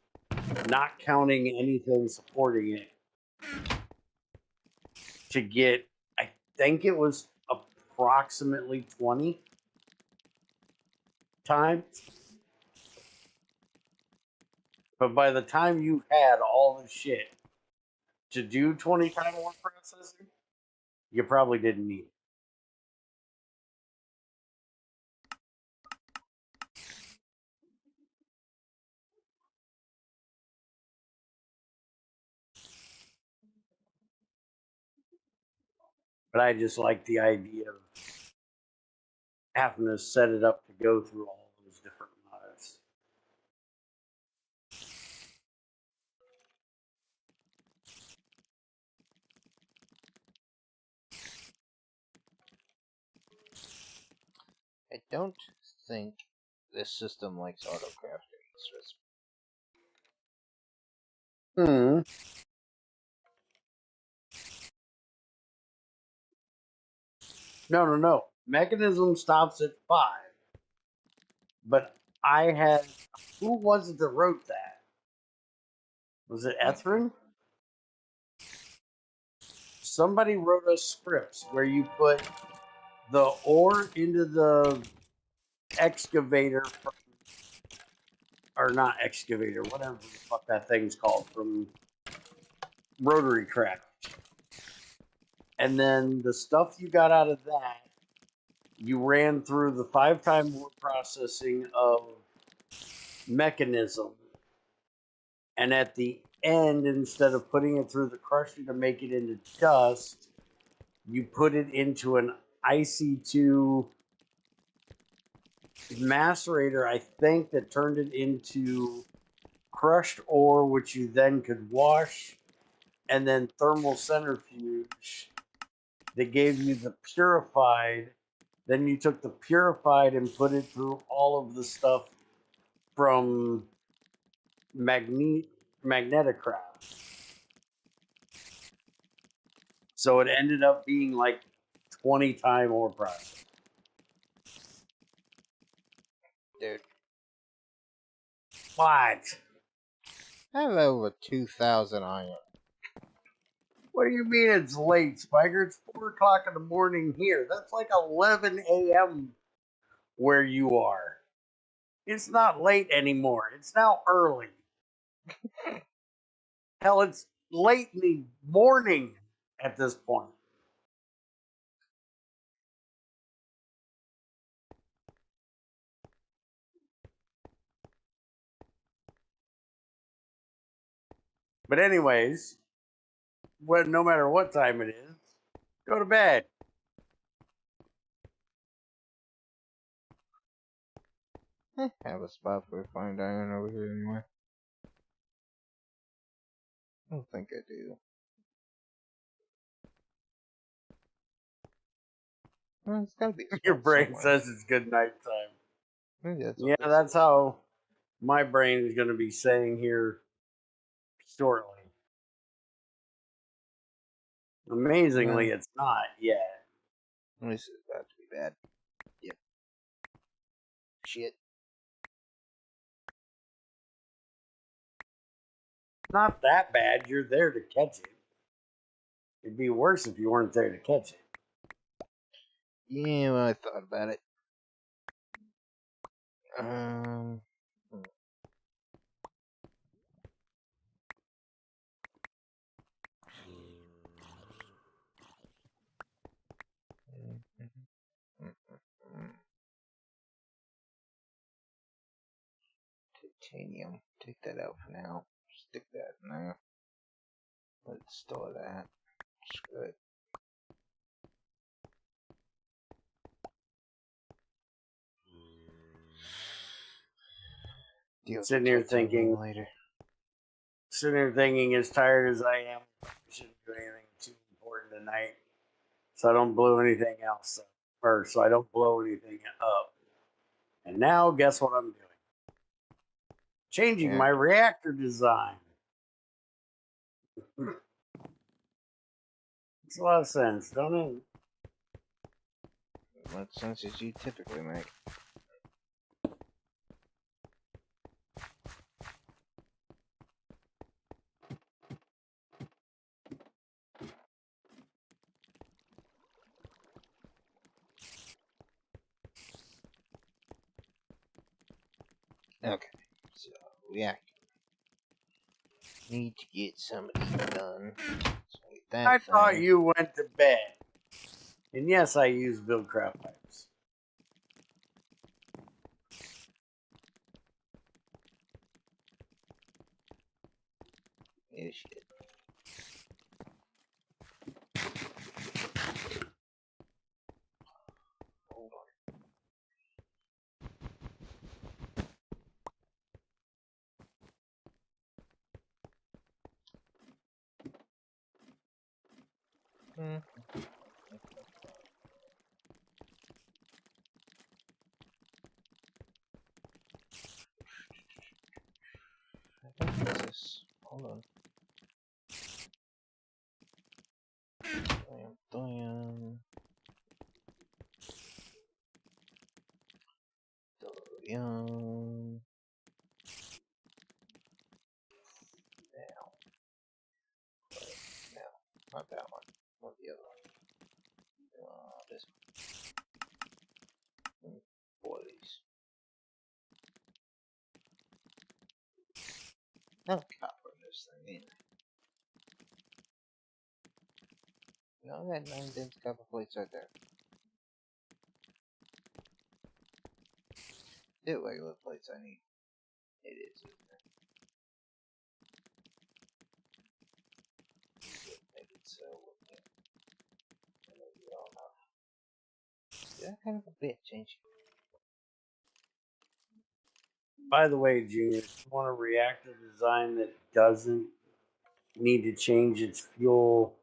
not counting anything supporting it, to get, I think it was approximately 20. times. But by the time you had all the shit to do 20 time more processing, you probably didn't need it. But I just like the idea of having to set it up to go through all those different mods. I don't think this system likes auto-crafting. No. Mechanism stops at 5. But I had, who was it that wrote that? Was it Ethrin? Somebody wrote us scripts where you put the ore into the excavator from, or not excavator, whatever the fuck that thing's called, from Rotary Craft. And then the stuff you got out of that, you ran through the 5 time more processing of mechanism. And at the end, instead of putting it through the crusher to make it into dust, you put it into an IC2 macerator, I think, that turned it into crushed ore, which you then could wash, and then thermal centrifuge that gave you the purified. Then you took the purified and put it through all of the stuff from Magneticraft. So it ended up being like 20 time ore process. Dude. What? I have over 2,000 iron. What do you mean it's late, Spiker? It's 4 o'clock in the morning here. That's like 11 a.m. where you are. It's not late anymore. It's now early. Hell, it's late in the morning at this point. But anyways, no matter what time it is, go to bed. I have a spot for refined iron over here anyway. I don't think I do. Well, it's gotta be a Your spot brain somewhere. says it's good night time. Maybe that's Yeah, that's how my brain is going to be saying here shortly. Amazingly, it's not yet. This is about to be bad. Yep. Shit. Not that bad. You're there to catch it. It'd be worse if you weren't there to catch it. Yeah, well, I thought about it. Um. Titanium. Take that out for now. Stick that in there. Let's store that. It's good. Sitting here thinking, later. as tired as I am, I shouldn't do anything too important tonight, so I don't blow anything else up, or so I don't blow anything up. And now, guess what I'm doing? Changing my reactor design. Makes a lot of sense, don't it? What sense does you typically make? Okay, so reactor. Need to get some of these done. So that I thought thing. you went to bed. And yes, I use Buildcraft pipes. Yeah, shit. Hold on. I think it's this. Hold on. Damn. Damn. Now. No. Not that one. Not the other one. This one. Boilies. No copper in this thing either. No, that 9 dense copper plates right there. Two regular plates I need. It is, isn't it? Make it so, wouldn't it? Maybe all enough. You're kind of a bitch, ain't you? By the way, Junior, if you want a reactor design that doesn't need to change its fuel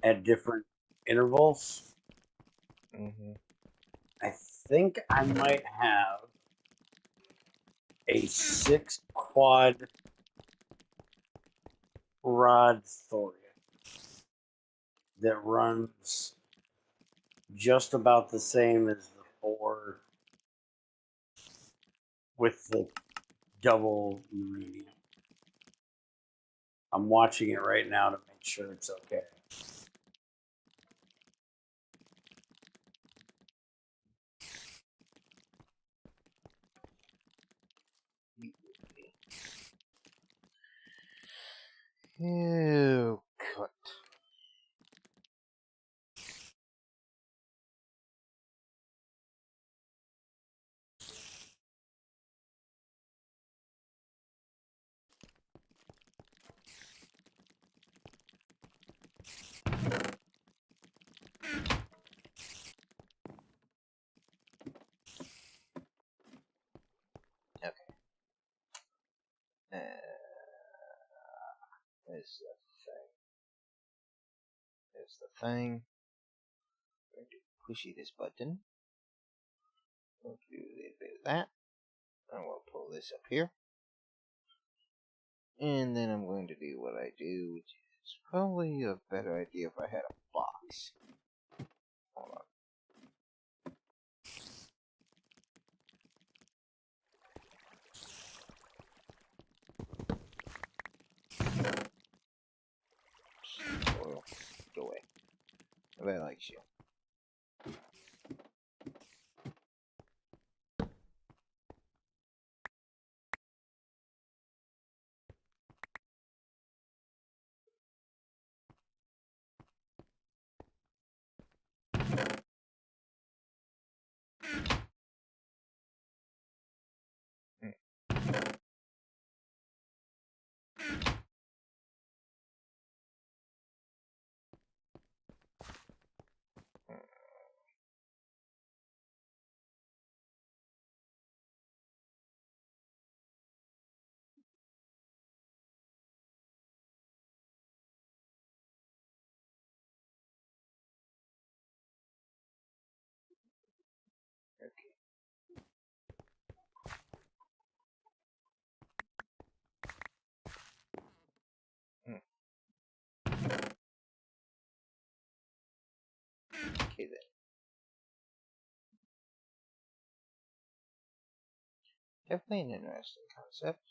at different intervals, I think I might have a 6 quad rod Thoria that runs just about the same as the 4 with the double uranium. I'm watching it right now to make sure it's okay. Ew, cut. Okay. There's the thing. There's the thing. I'm going to pushy this button. We'll do a little bit of that. And we'll pull this up here. And then I'm going to do what I do, which is probably a better idea if I had a box. Hold on. Oil. Go away. Nobody likes you. Okay. Okay then. Definitely an interesting concept.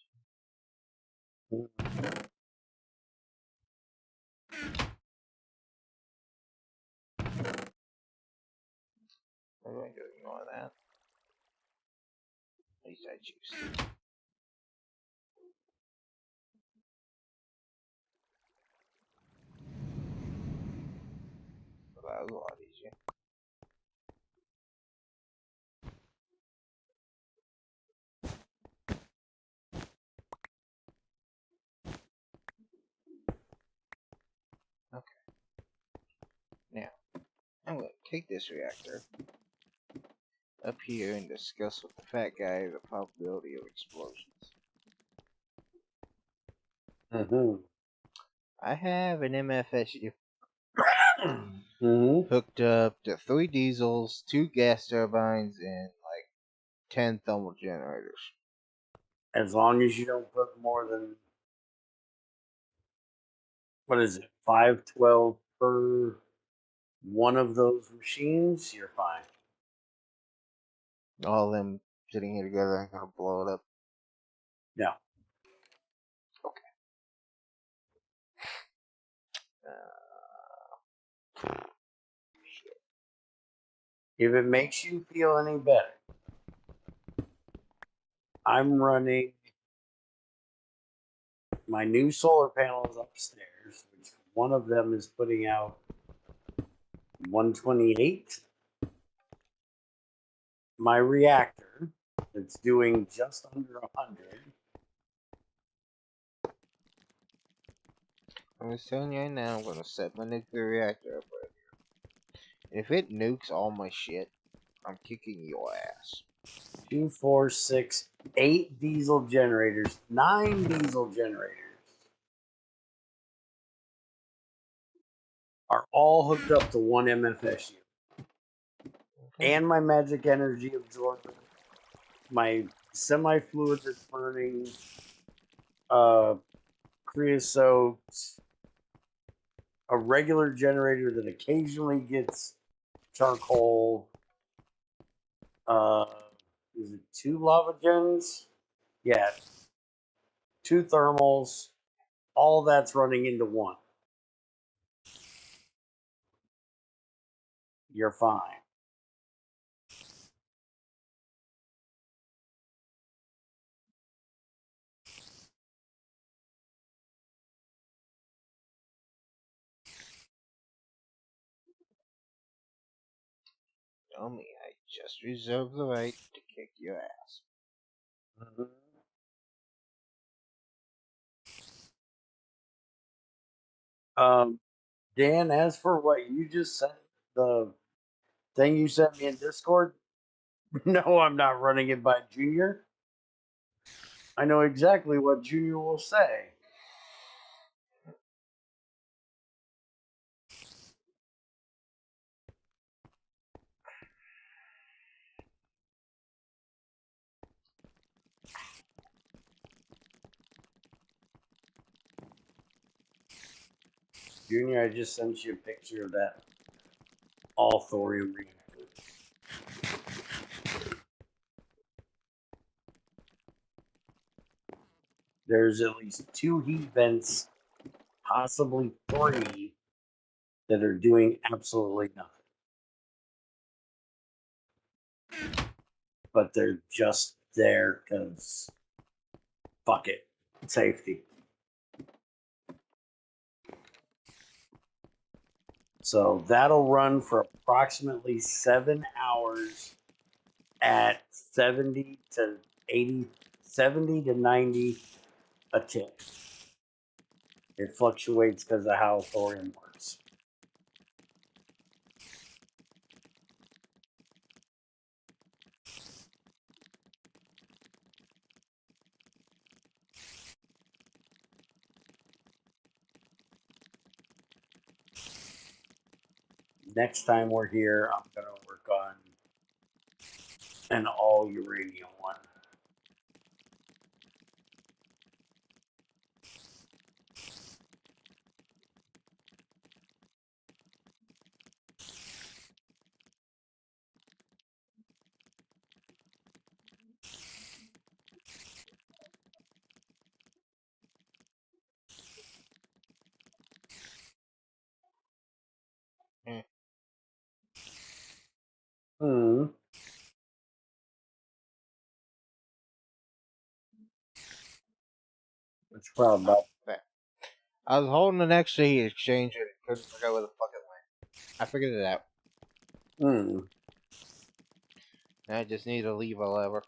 I'm going to ignore that. At least I choose to. So that was a lot easier. Okay. Now, I'm going to take this reactor up here and discuss with the fat guy the probability of explosions. I have an MFSU hooked up to 3 diesels, 2 gas turbines, and like 10 thermal generators. As long as you don't put more than, what is it, 512 per one of those machines, you're fine. All of them sitting here together, I'm gonna blow it up. No. Okay. Shit. If it makes you feel any better, I'm running my new solar panels upstairs, which one of them is putting out 128. My reactor, that's doing just under 100. I'm just telling you right now, I'm gonna set my nuclear reactor up right here. If it nukes all my shit, I'm kicking your ass. 2, 4, 6, 8 diesel generators, 9 diesel generators are all hooked up to one MFSU. Okay. And my magic energy absorber, my semi-fluid that's burning, creosote, a regular generator that occasionally gets charcoal. Is it 2 lava gens? Yeah, 2 thermals. All that's running into one. You're fine. Tell me, I just reserve the right to kick your ass. Dan, as for what you just said, the thing you sent me in Discord, no, I'm not running it by Junior. I know exactly what Junior will say. Junior, I just sent you a picture of that all thorium reactor. There's at least 2 heat vents, possibly 3, that are doing absolutely nothing. But they're just there because fuck it, safety. So that'll run for approximately 7 hours at 70 to 80, 70 to 90 a tick. It fluctuates because of how thorium works. Next time we're here, I'm going to work on an all uranium one. Hmm. What's your problem about? I was holding an extra heat exchanger and couldn't figure out where the fuck it went. I figured it out. Now I just need a lever lever.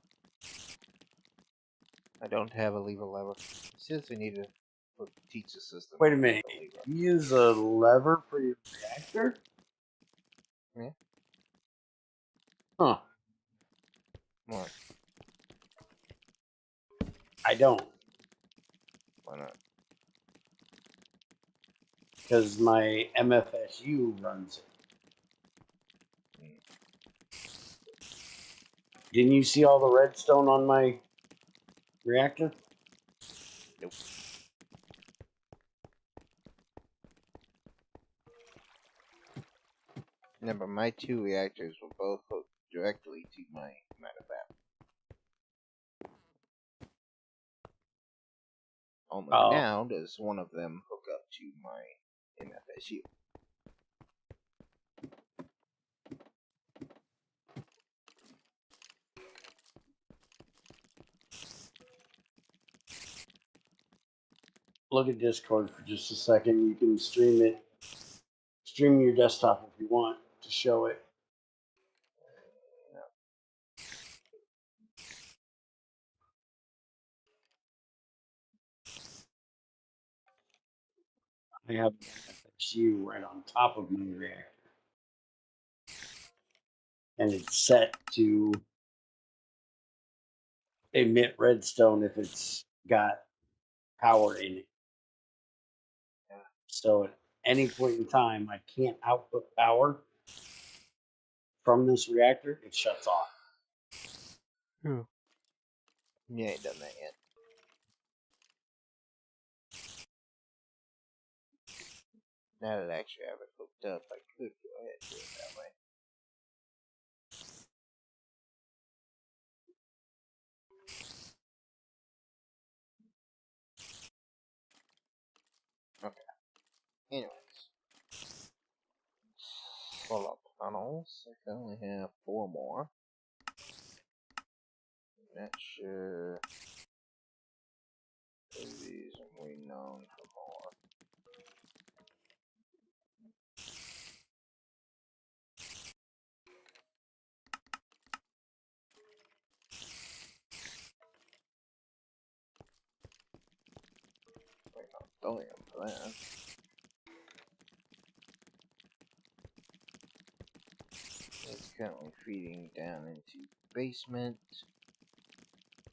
I don't have a lever lever. It says we need to teach the system. Wait a minute. You use a lever for your reactor? Yeah. Huh. What? I don't. Why not? Because my MFSU runs it. Didn't you see all the redstone on my reactor? Nope. Remember, my 2 reactors were both hooked directly to my medevac. Only now does one of them hook up to my MFSU. Look at Discord for just a second. You can stream it. Stream your desktop if you want to show it. I have MFSU right on top of my reactor. And it's set to emit redstone if it's got power in it. So at any point in time, I can't output power from this reactor. It shuts off. Yeah, you ain't done that yet. Now that I actually have it hooked up, I could go ahead and do it that way. Okay. Anyways. Solar panels. I can only have 4 more. I'm not sure. These are waiting on for more. Waiting on thulium for that. It's currently feeding down into the basement,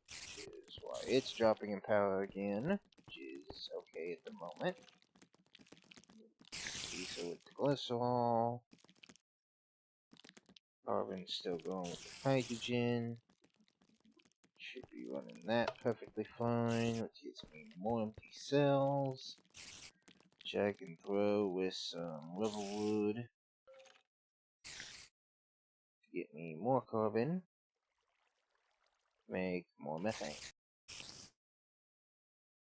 which is why it's dropping in power again, which is okay at the moment. Diesel with the glycerol. Carbon's still going with the hydrogen. Should be running that perfectly fine, which gives me more empty cells, which I can throw with some liverwood to get me more carbon, make more methane.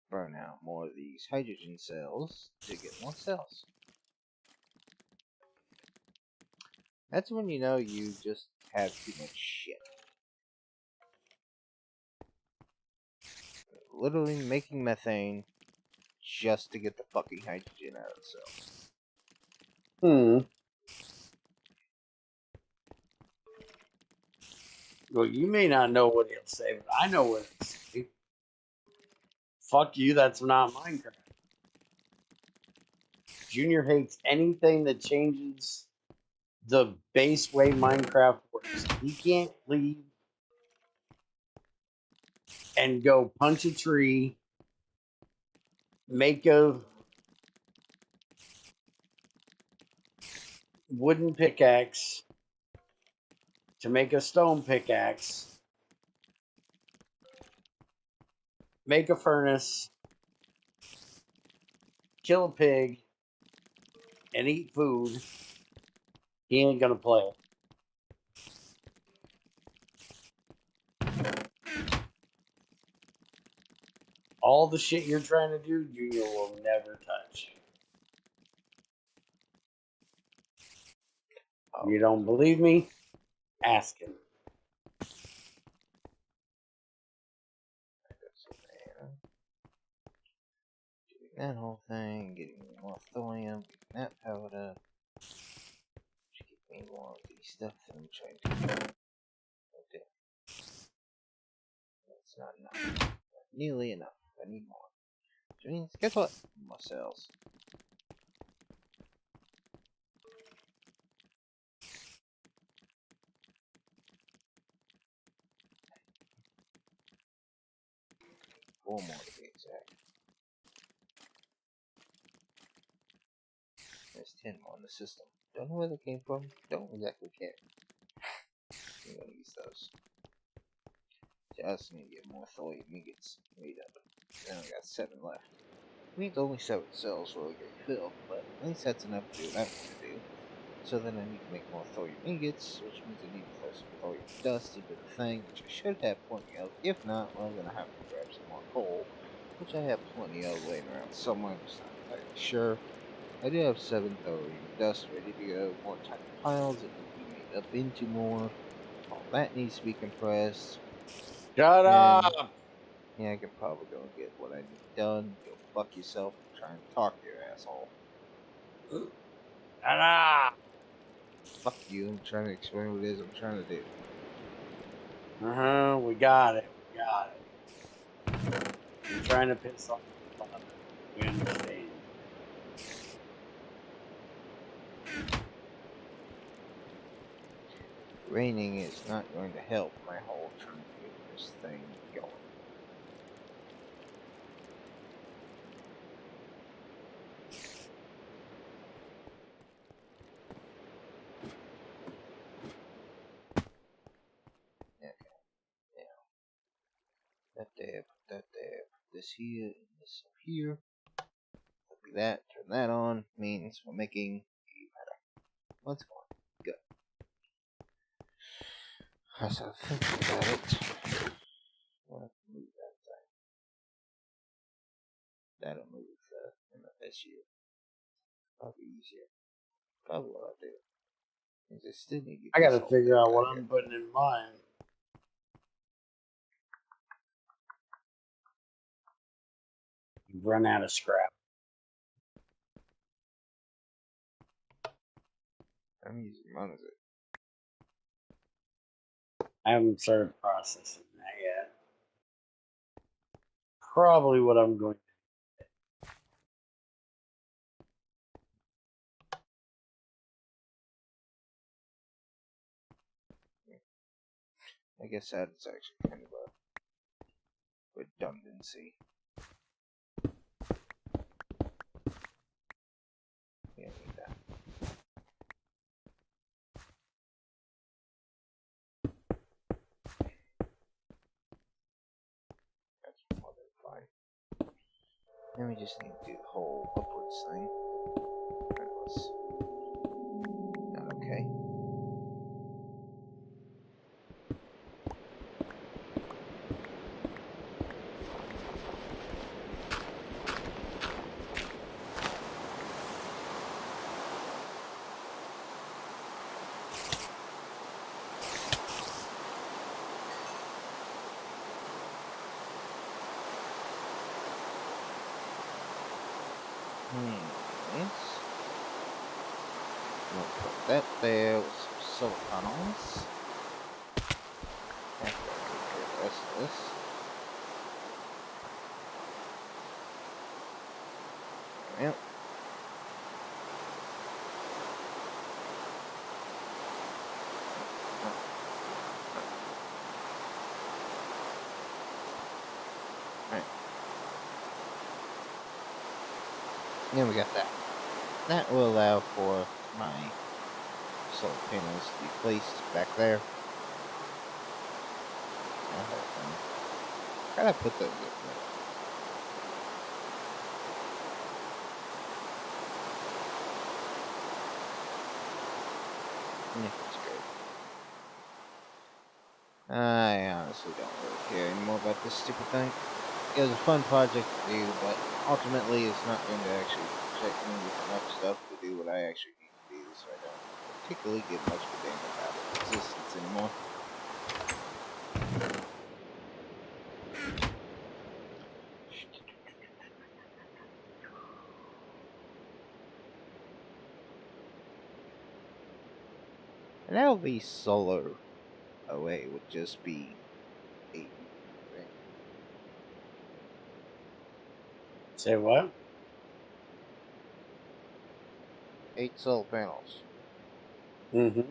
Burn out more of these hydrogen cells to get more cells. That's when you know you just have too much shit. Literally making methane just to get the fucking hydrogen out of the cells. Well, you may not know what he'll say, but I know what he'll say. Fuck you, that's not Minecraft. Junior hates anything that changes the base way Minecraft works. He can't leave and go punch a tree, make a wooden pickaxe to make a stone pickaxe, make a furnace, kill a pig, and eat food. He ain't gonna play it. All the shit you're trying to do, Junior will never touch. You don't believe me? Ask him. that whole thing, getting more thorium, getting that powered up. Just give me more of these stuff that I'm trying to do. Okay. That's not enough. Not nearly enough. I need more. Which means, guess what? More cells. Four more to be exact. There's 10 more in the system. Don't know where they came from. Don't exactly care. I'm gonna use those. Just need to get more thorium ingots made up. Now I got 7 left. Means only 7 cells will get filled, but at least that's enough to do what I want to do. So then I need to make more thorium ingots, which means I need to throw some thorium dust into the thing, which I should have plenty of. If not, well, then I have to grab some more coal, which I have plenty of laying around somewhere. I'm just not entirely sure. I do have 7 thorium dust ready to go. More tiny piles that need to be made up into more. All that needs to be compressed. Shut And up! yeah, I can probably go and get what I need done. Go fuck yourself and try and talk to your asshole. Shut up! Fuck you, I'm trying to explain what it is I'm trying to do. We got it. We got it. You're trying to piss off the father. We understand. Raining is not going to help my whole trying to get this thing going. Okay, now that there, put that there, put this here, and this up here. Copy that, turn that on, means we're making a ladder. Let's go on. Good. As I think about it, let's move that thing. That'll move this year. Probably easier. Probably what I'll do. Is I still need to get I this gotta whole figure thing out what out I'm here. putting in mine. You've run out of scrap. I'm using mine as it. I haven't started processing that yet. Probably what I'm going to I guess that's actually kind of a redundancy. We don't need that. That's more than fine. Then we just need to do the whole upwards thing. That was not okay. Yes. We'll put that there with some solar panels. After I take care of the rest of this. Yep. Alright. Then we got that. That will allow for my solar panels to be placed back there. How did I put those in there? Yeah, that's great. I honestly don't really care anymore about this stupid thing. It was a fun project to do, but ultimately it's not going to actually protect me with enough stuff to do what I actually need to do, so I don't particularly give much of a damn about its existence anymore. Now the solar array would just be 8. Right? Say what? 8 solar panels. Mm-hmm.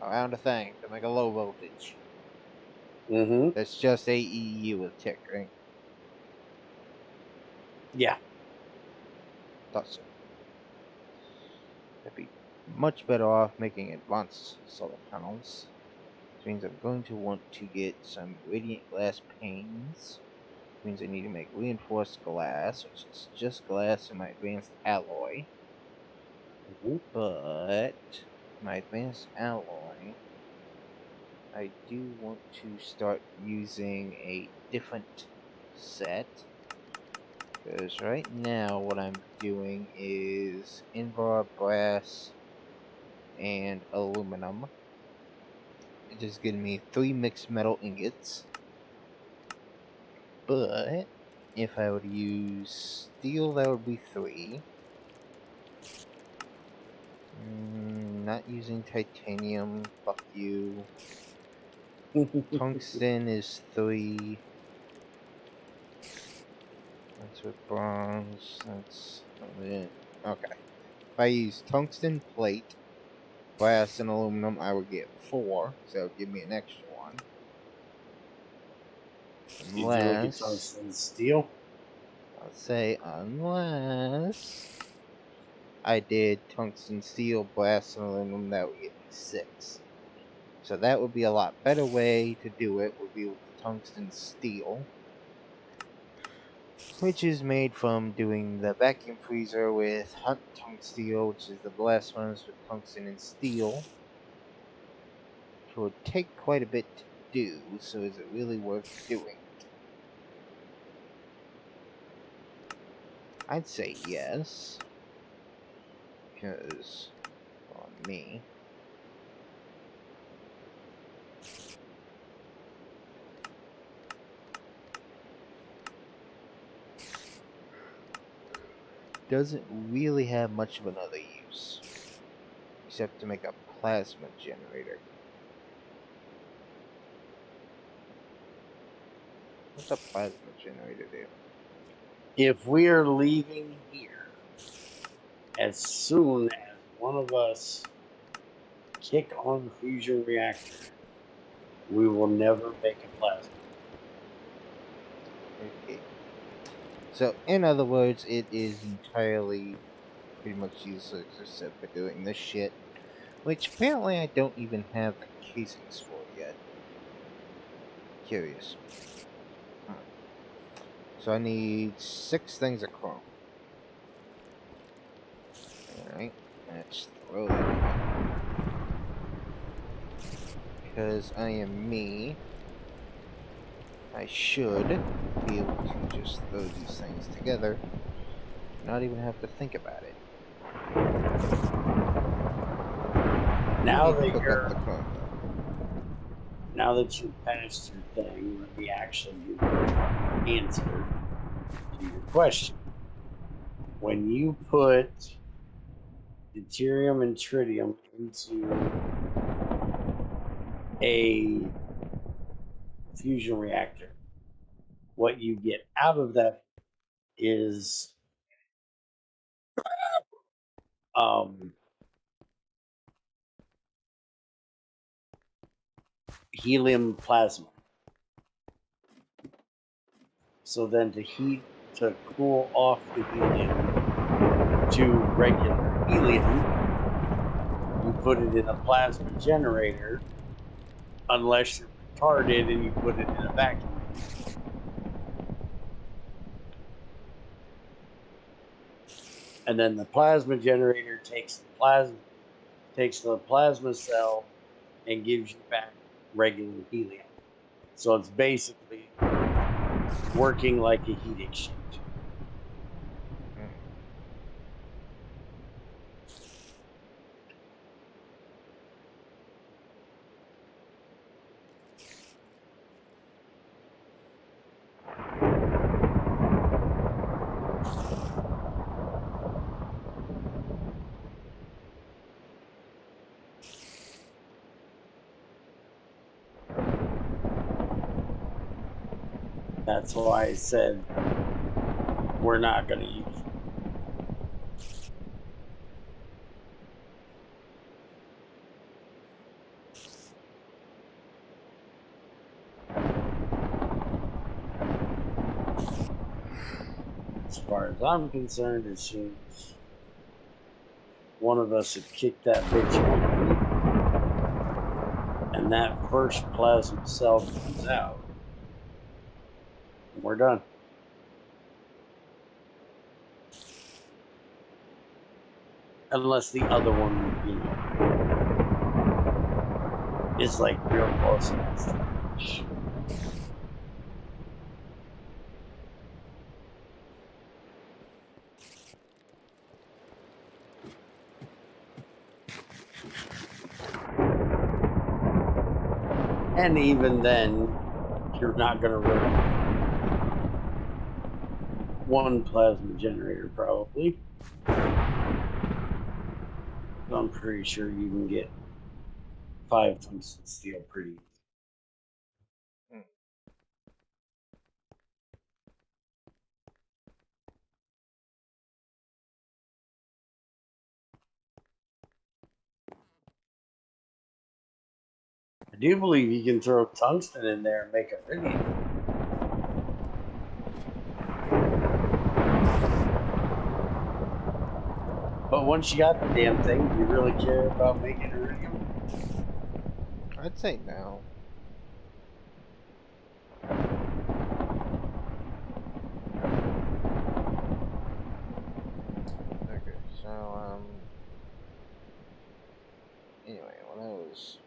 Around a thing to make a low voltage. Mm-hmm. That's just 8 EEU with tick, right? Yeah. Thought so. I'd be much better off making advanced solar panels. Which means I'm going to want to get some radiant glass panes. Which means I need to make reinforced glass, which is just glass in my advanced alloy. Mm-hmm. But my advanced alloy, I do want to start using a different set. Because right now what I'm doing is invar, brass, and aluminum. It just gives me 3 mixed metal ingots. But if I would use steel, that would be 3. Not using titanium, fuck you. Tungsten is 3. That's with bronze. That's it. Okay. If I use tungsten plate, brass, and aluminum, I would get 4. So that would give me an extra 1. Did you look at Unless, tungsten steel? I'll say, unless I did tungsten steel, brass, and aluminum, that would get me 6. So that would be a lot better way to do it, would be with the tungsten steel. Which is made from doing the vacuum freezer with hot tungsten steel, which is the blast furnace with tungsten and steel. Which would take quite a bit to do, so is it really worth doing? I'd say yes. Because, on me, doesn't really have much of another use. Except to make a plasma generator. What's a plasma generator do? If we are leaving here, as soon as one of us kick on the fusion reactor, we will never make a plasma. Okay. So, in other words, it is entirely pretty much useless except for doing this shit. Which apparently I don't even have the casings for yet. Curious. So I need 6 things of chrome. Alright, let's throw that. Because I am me, I should be able to just throw these things together. Not even have to think about it. Now that you're the chrome, now that you've passed your thing, let me actually give you an answer to your question. When you put deuterium and tritium into a fusion reactor, what you get out of that is helium plasma. So then to cool off the helium to regular helium, you put it in a plasma generator, unless you're retarded and you put it in a vacuum. And then the plasma generator takes the plasma cell and gives you back regular helium. So it's basically working like a heat exchange. That's why I said we're not going to use it. As far as I'm concerned, as soon as one of us had kicked that bitch open and that first plasma cell comes out, we're done. Unless the other one, you know, is like real close and wants to finish. And even then, you're not going to really one plasma generator, probably. So I'm pretty sure you can get 5 tungsten steel pretty easy. I do believe you can throw tungsten in there and make iridium. But once you got the damn thing, do you really care about making iridium? I'd say no. Okay, so anyway, what I was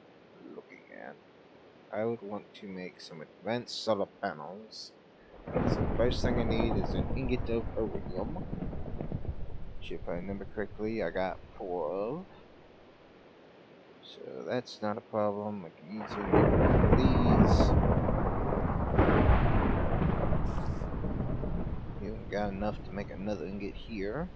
looking at, I would want to make some advanced solar panels. So the first thing I need is an ingot of iridium, which, if I remember correctly, I got 4 of. So that's not a problem. I can easily make one of these. Even got enough to make another ingot here.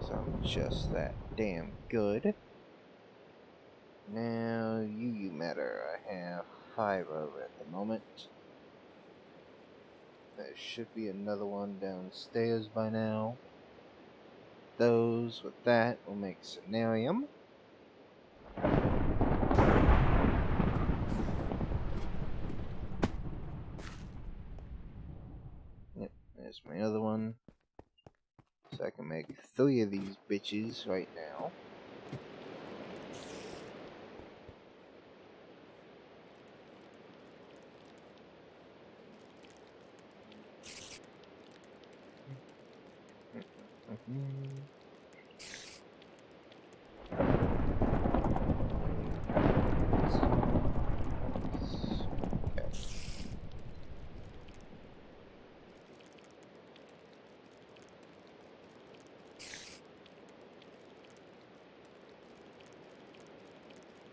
So I'm just that damn good. Now, UU matter. I have 5 of it at the moment. There should be another one downstairs by now. Those with that will make Cenarium. Yep, there's my other one. So I can make 3 of these bitches right now.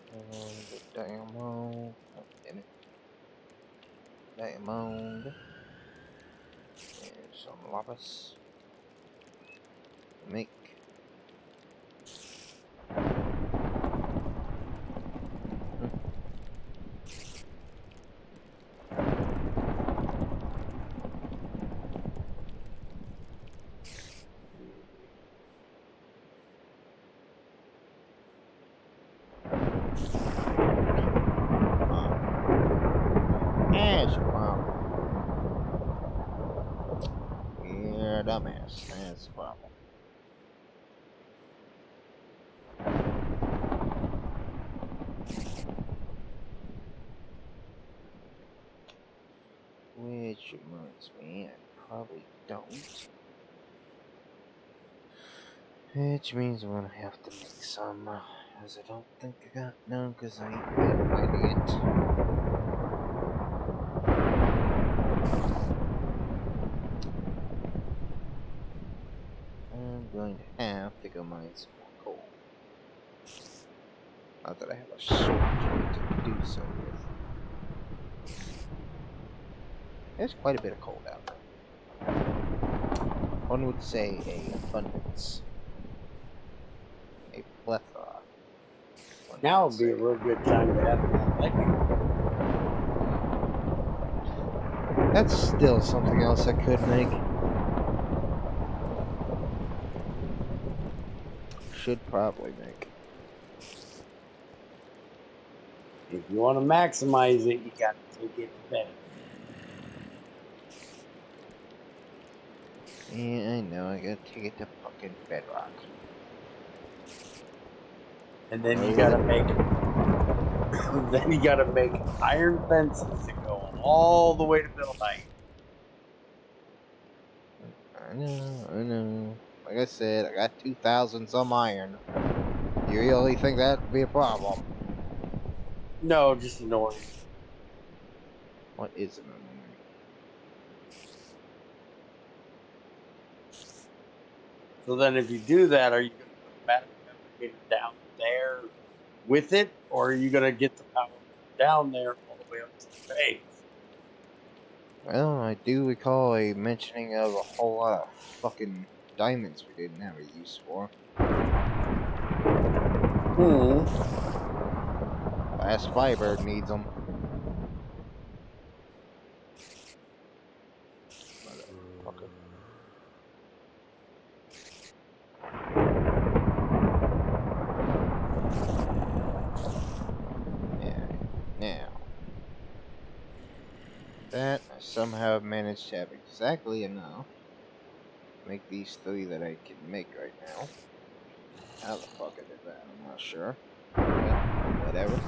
The diamond. Oh, damn it. Diamond. And some lapis. Make. That's a problem. Yeah, dumbass. That's a problem. Which reminds me, I probably don't. Which means I'm gonna have to make some, as I don't think I got none, because I ain't been finding it. I'm going to have to go mine some more coal. Not that I have a shortage of it to do so with. There's quite a bit of coal down there. One would say a abundance. A plethora. Now would be a real good time to have that lightning. That's still something else I could make. Should probably make. If you want to maximize it, you got to take it to bed. Yeah, I know. I gotta take it to fucking bedrock. And then you got to make. Then you got to make iron fences that go all the way to Middle Night. I know. Like I said, I got 2,000 some iron. You really think that'd be a problem? No, just annoying. What is it? So then, if you do that, are you going to put a battery fabricator down there with it, or are you going to get the power from down there all the way up to the base? Well, I do recall a mentioning of a whole lot of fucking diamonds we didn't have a use for. Last Firebird needs them. Motherfucker. Yeah. Now. That I somehow managed to have exactly enough to make these 3 that I can make right now. How the fuck I did that, I'm not sure. But whatever.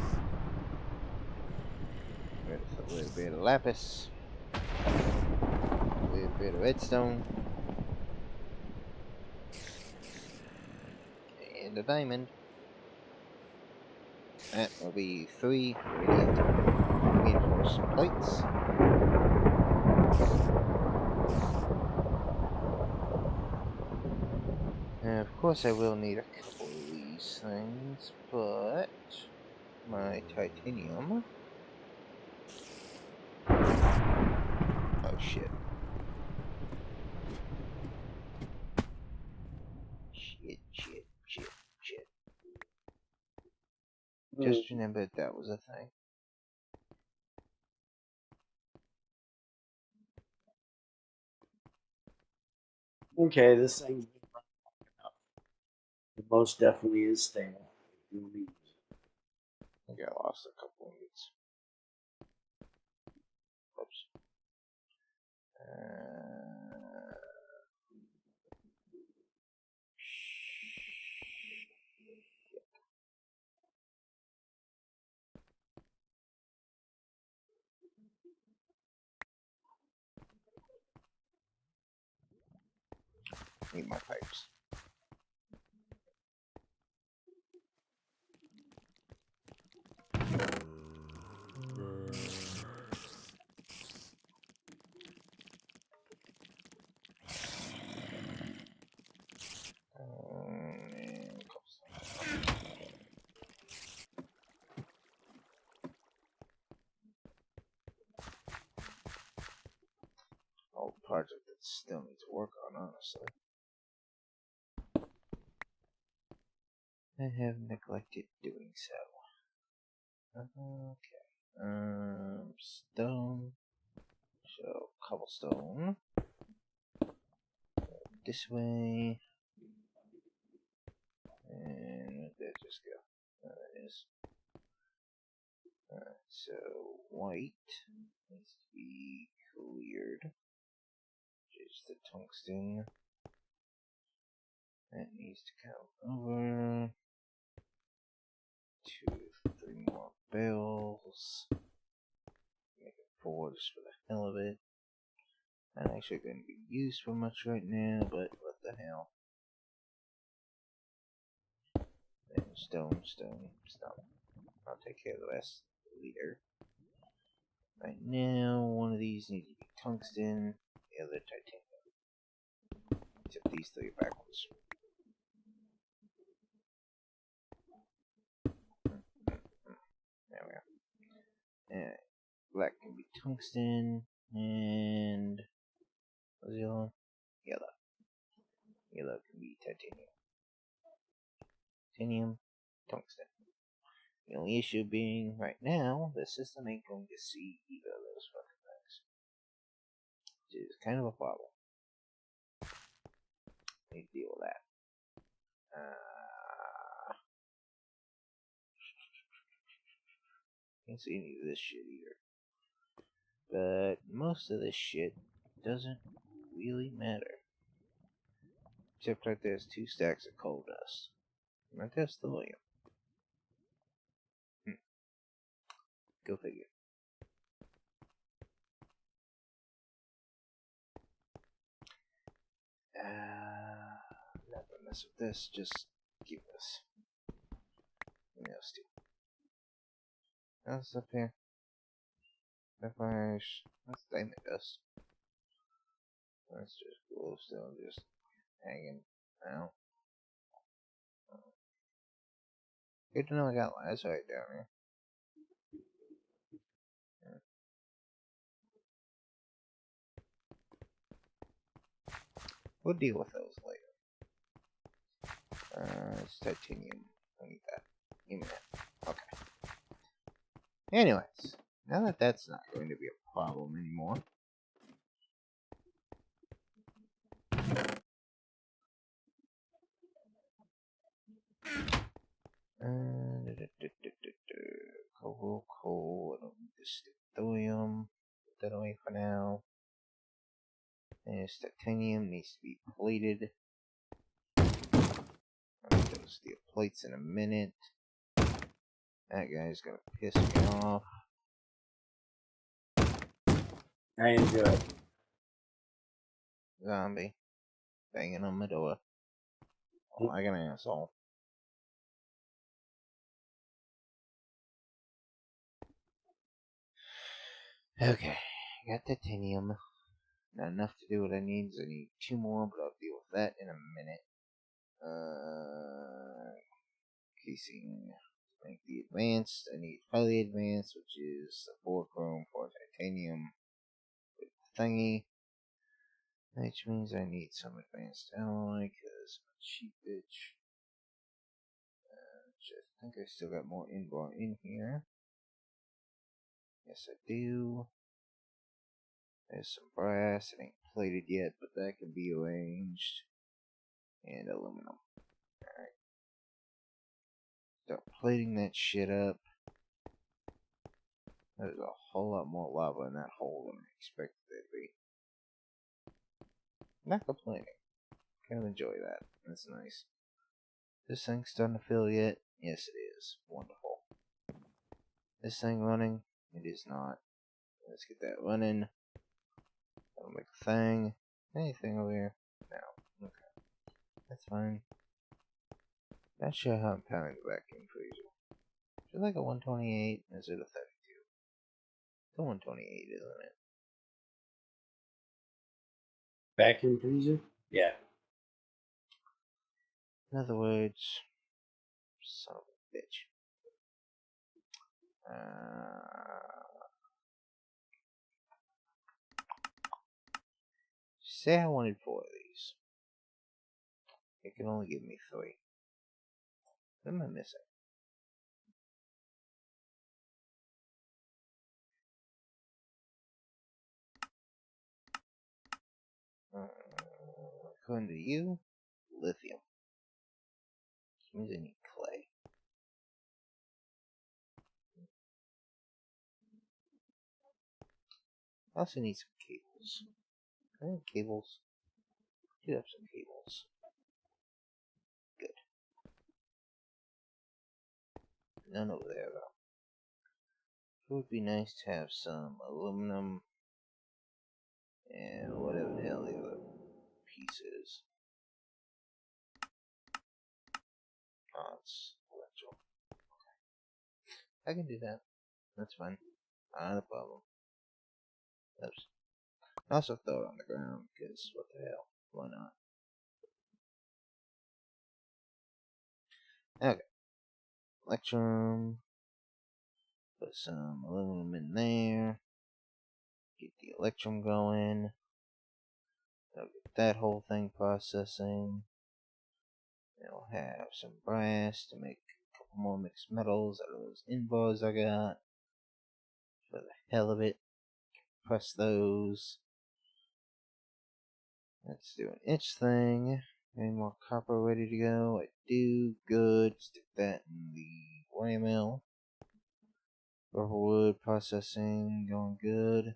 With a little bit of lapis. A little bit of redstone. And a diamond. That will be 3 reinforced plates. And of course I will need a couple of these things, but my titanium. Oh shit. Shit. Just remembered that was a thing. Okay, this thing's been running long enough. It most definitely is stable. I think I lost a couple of minutes. Oops. Need my pipes. Old project that still needs work on, honestly. I have neglected doing so. Okay. Stone. So, cobblestone. This way. And where did that just go? There it is. Alright, so white needs to be cleared. Just the tungsten. That needs to come over. 2, 3 more bales. Make it 4 just for the hell of it. Not actually going to be used for much right now, but what the hell. And stone. I'll take care of the rest later. Right now, one of these needs to be tungsten, the other titanium. Except these 3 are backwards. There we go. Alright. Black can be tungsten, and what's the other one? Yellow. Yellow can be titanium. Titanium, tungsten. The only issue being, right now, the system ain't going to see either of those fucking things. Which is kind of a problem. Need to deal with that. Can't see any of this shit either. But most of this shit doesn't really matter. Except that there's 2 stacks of coal dust. And that's the volume. Go figure. Not gonna mess with this, just keep this. What else do? What's up here? Flash. That's diamond dust. That's just glowstone just hanging out. Good to know I got lazarite down here. Yeah. We'll deal with those later. It's titanium. I need that. Give me that. Okay. Anyways, now that that's not going to be a problem anymore. Coal. I don't need this thulium. Put that away for now. And this titanium needs to be plated. I'll get those steel plates in a minute. That guy's gonna piss me off. I enjoy it. Zombie. Banging on my door. Like an asshole. Okay. Got titanium. Not enough to do what I need. I need 2 more, but I'll deal with that in a minute. Casing. To make the advanced, I need highly advanced, which is 4 chrome, 4 titanium with the thingy. Which means I need some advanced alloy, because I'm a cheap bitch. I think I still got more invar in here. Yes, I do. There's some brass. It ain't plated yet, but that can be arranged. And aluminum. Alright. Start plating that shit up. There's a whole lot more lava in that hole than I expected there to be. Not complaining. Kind of enjoy that. That's nice. This thing starting to fill yet? Yes, it is. Wonderful. This thing running? It is not. Let's get that running. That'll make a thing. Anything over here? No. Okay. That's fine. Not sure how I'm pounding the vacuum freezer. Is it like a 128? Or is it a 32? It's a 128, isn't it? Vacuum freezer? Yeah. In other words, son of a bitch. Say I wanted 4 of these. It can only give me 3. What am I missing? According to you, lithium. Which means I need clay. I also need some cables. I have cables. I do have some cables. Good. None over there, though. It would be nice to have some aluminum and whatever the hell the other piece is. Oh, it's electro. Okay. I can do that. That's fine. Not a problem. Oops. I also throw it on the ground, because what the hell? Why not? Okay. Electrum. Put some aluminum in there. Get the electrum going. I'll get that whole thing processing. Then we'll have some brass to make a couple couple more mixed metals out of those inbars I got. For the hell of it. Press those. Let's do an itch thing. Any more copper ready to go? I do. Good. Stick that in the wire mill. Purple wood processing going good.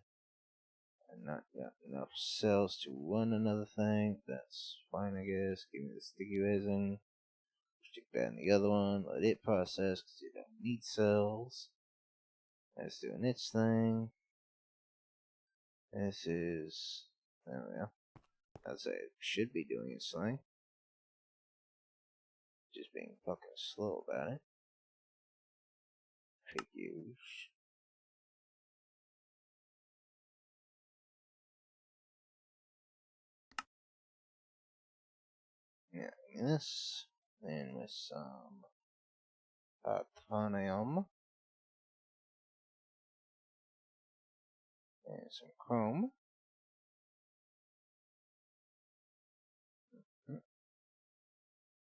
I've not got enough cells to run another thing. That's fine, I guess. Give me the sticky resin. Stick that in the other one. Let it process because you don't need cells. Let's do an itch thing. This is. There we go. I'd say it should be doing its thing. Just being fucking slow about it. Figures. Yeah, this. Then with some titanium and some chrome.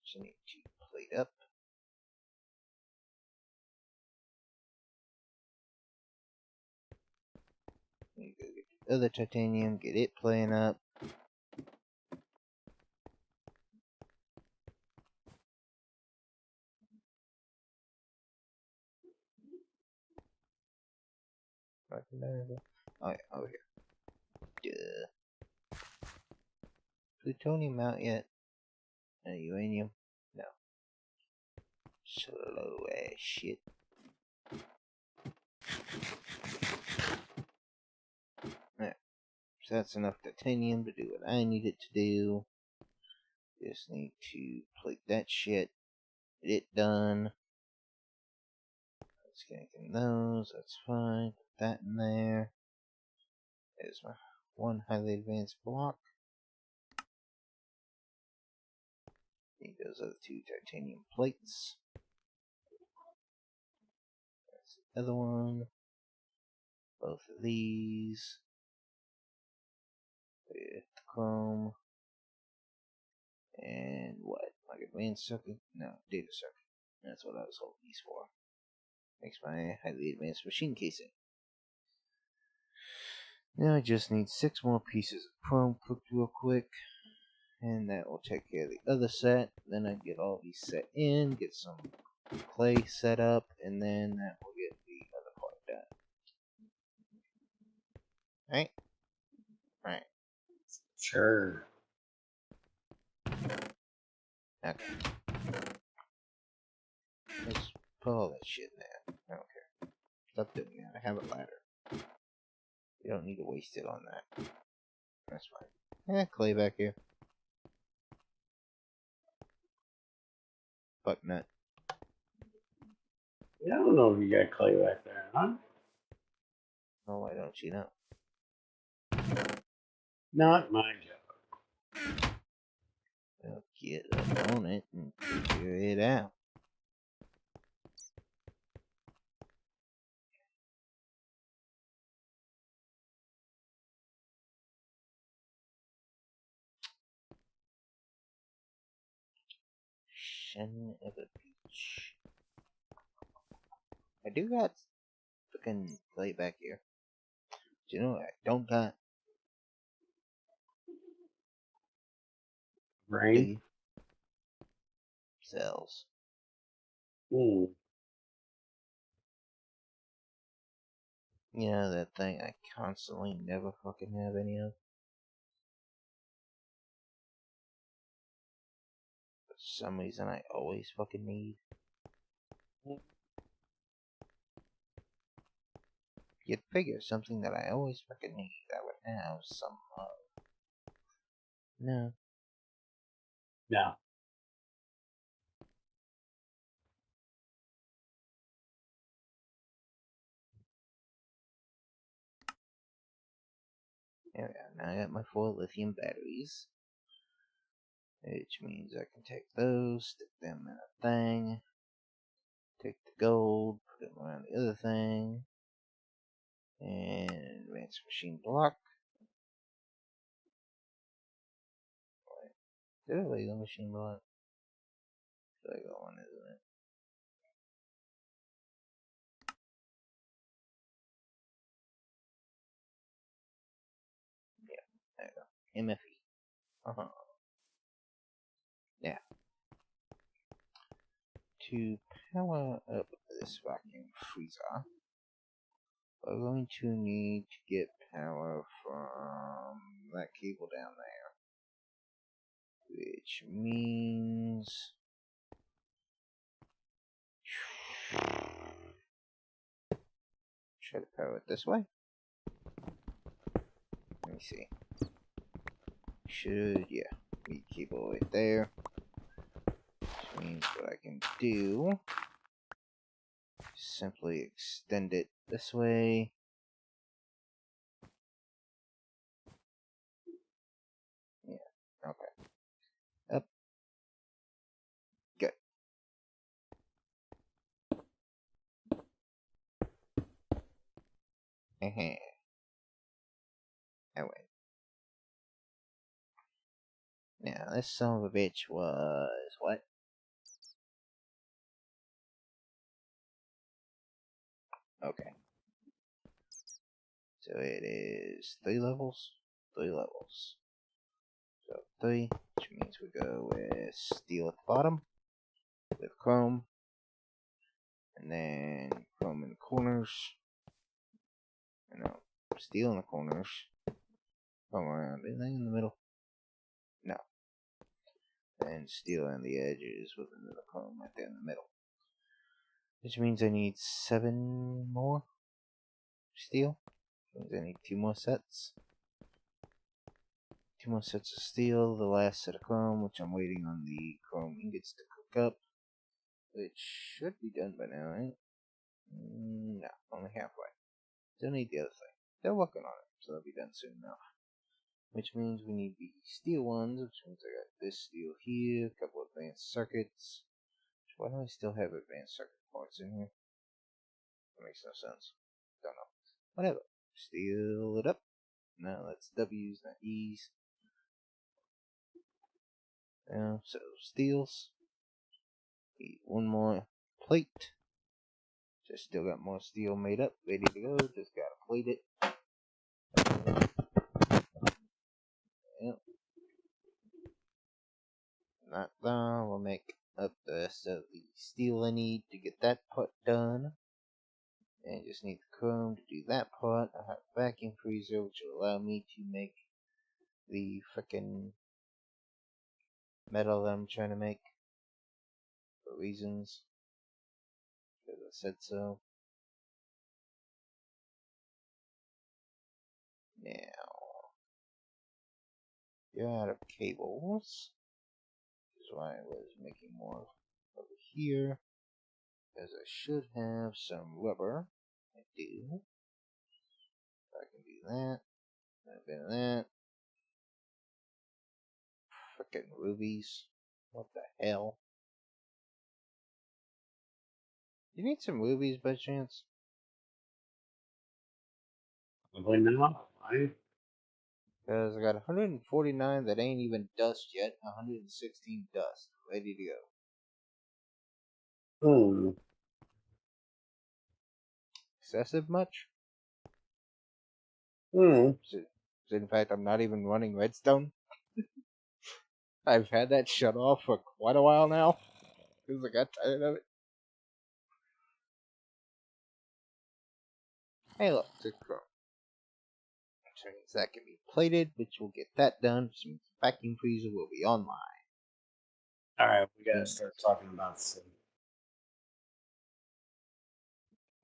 Just need to plate up. You go get the other titanium, get it playing up. Oh yeah, over here. Duh. Plutonium out yet? No, uranium? No. Slow ass shit. Alright, so that's enough titanium to do what I need it to do. Just need to plate that shit. Get it done. Let's get anything those, that's fine. Put that in there. There's my one highly advanced block. Need those other two titanium plates. That's the other one. Both of these. With the chrome. And what? Like advanced circuit? No, data circuit. That's what I was holding these for. Makes my highly advanced machine casing. Now I just need 6 more pieces of chrome cooked real quick. And that will take care of the other set. Then I get all these set in, get some clay set up, and then that will get the other part done. Right? Right. Sure. Okay. Let's put all that shit in there. I don't care. Stop doing that. I have a ladder. You don't need to waste it on that. That's fine. Clay back here. Fuck nut. Yeah, I don't know if you got clay back there, huh? Oh, why don't you know? Not my job. Well, get up on it and figure it out. Son of a bitch. I do got fucking clay back here. Do you know what I don't got? Brain? Cells. Hmm. You know that thing I constantly never fucking have any of? For some reason I always fucking need. You'd figure something that I always fucking need I would have some of. No. No. There we go. Now I got my 4 lithium batteries. Which means I can take those, stick them in a thing. Take the gold, put it around the other thing. And advanced machine block. Did I leave the machine block? I got one, isn't it? MFE. Now, to power up this vacuum freezer, we're going to need to get power from that cable down there, which means try to power it this way. Let me see. Yeah, be cable right there. Which means what I can do is simply extend it this way. Yeah, okay. Up. Good. That way. Now, this son of a bitch was what? Okay. So it is 3 levels? 3 levels. So 3, which means we go with steel at the bottom, with chrome, and then chrome in the corners. No, steel in the corners. Chrome around. Anything in the middle? No. And steel on the edges with another chrome right there in the middle. Which means I need 7 more steel. Which means I need 2 more sets. 2 more sets of steel, the last set of chrome, which I'm waiting on the chrome ingots to cook up. Which should be done by now, right? No, only halfway. Still need the other thing. They're working on it, so they'll be done soon enough. Which means we need the steel ones, which means I got this steel here, a couple of advanced circuits. Why do I still have advanced circuit parts in here? That makes no sense. Don't know. Whatever. Steel it up. No, that's W's, not E's. So, steels. Need 1 more plate. Just still got more steel made up, ready to go. Just gotta plate it. Yep. Not done. We'll make up the rest of the steel I need to get that part done. And just need the chrome to do that part. I have a vacuum freezer, which will allow me to make the frickin' metal that I'm trying to make for reasons. Because I said so. Now, you're out of cables. Which is why I was making more over here. Because I should have some rubber. I do. I can do that. A bit of that. Frickin' rubies. What the hell? You need some rubies by chance? Probably not. Why? Because I got 149 that ain't even dust yet, 116 dust, ready to go. Excessive much? So, in fact, I'm not even running redstone. I've had that shut off for quite a while now, because I got tired of it. Hey look, it's chrome. Which means that can be plated, which we'll get that done, which means the vacuum freezer will be online. Alright, we gotta start talking about sleep.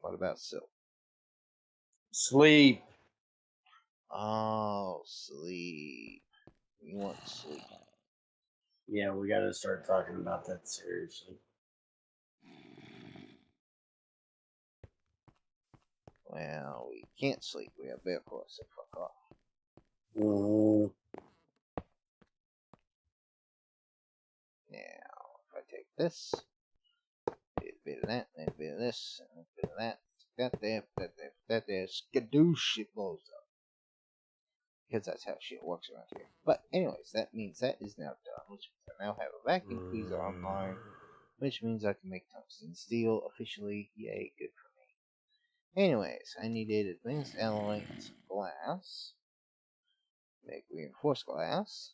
What about silk? Sleep. Oh, sleep. You want sleep. Yeah, we gotta start talking about that seriously. Well, we can't sleep. We have BearCore, so fuck off. Now, if I take this, a bit of that, and a bit of this, and a bit of that, that there, skadoosh, it blows up. Because that's how shit works around here. But anyways, that means that is now done, which means I now have a vacuum freezer online, which means I can make tungsten steel officially. Yay, good for me. Anyways, I needed advanced alloy and some glass. Make reinforced glass.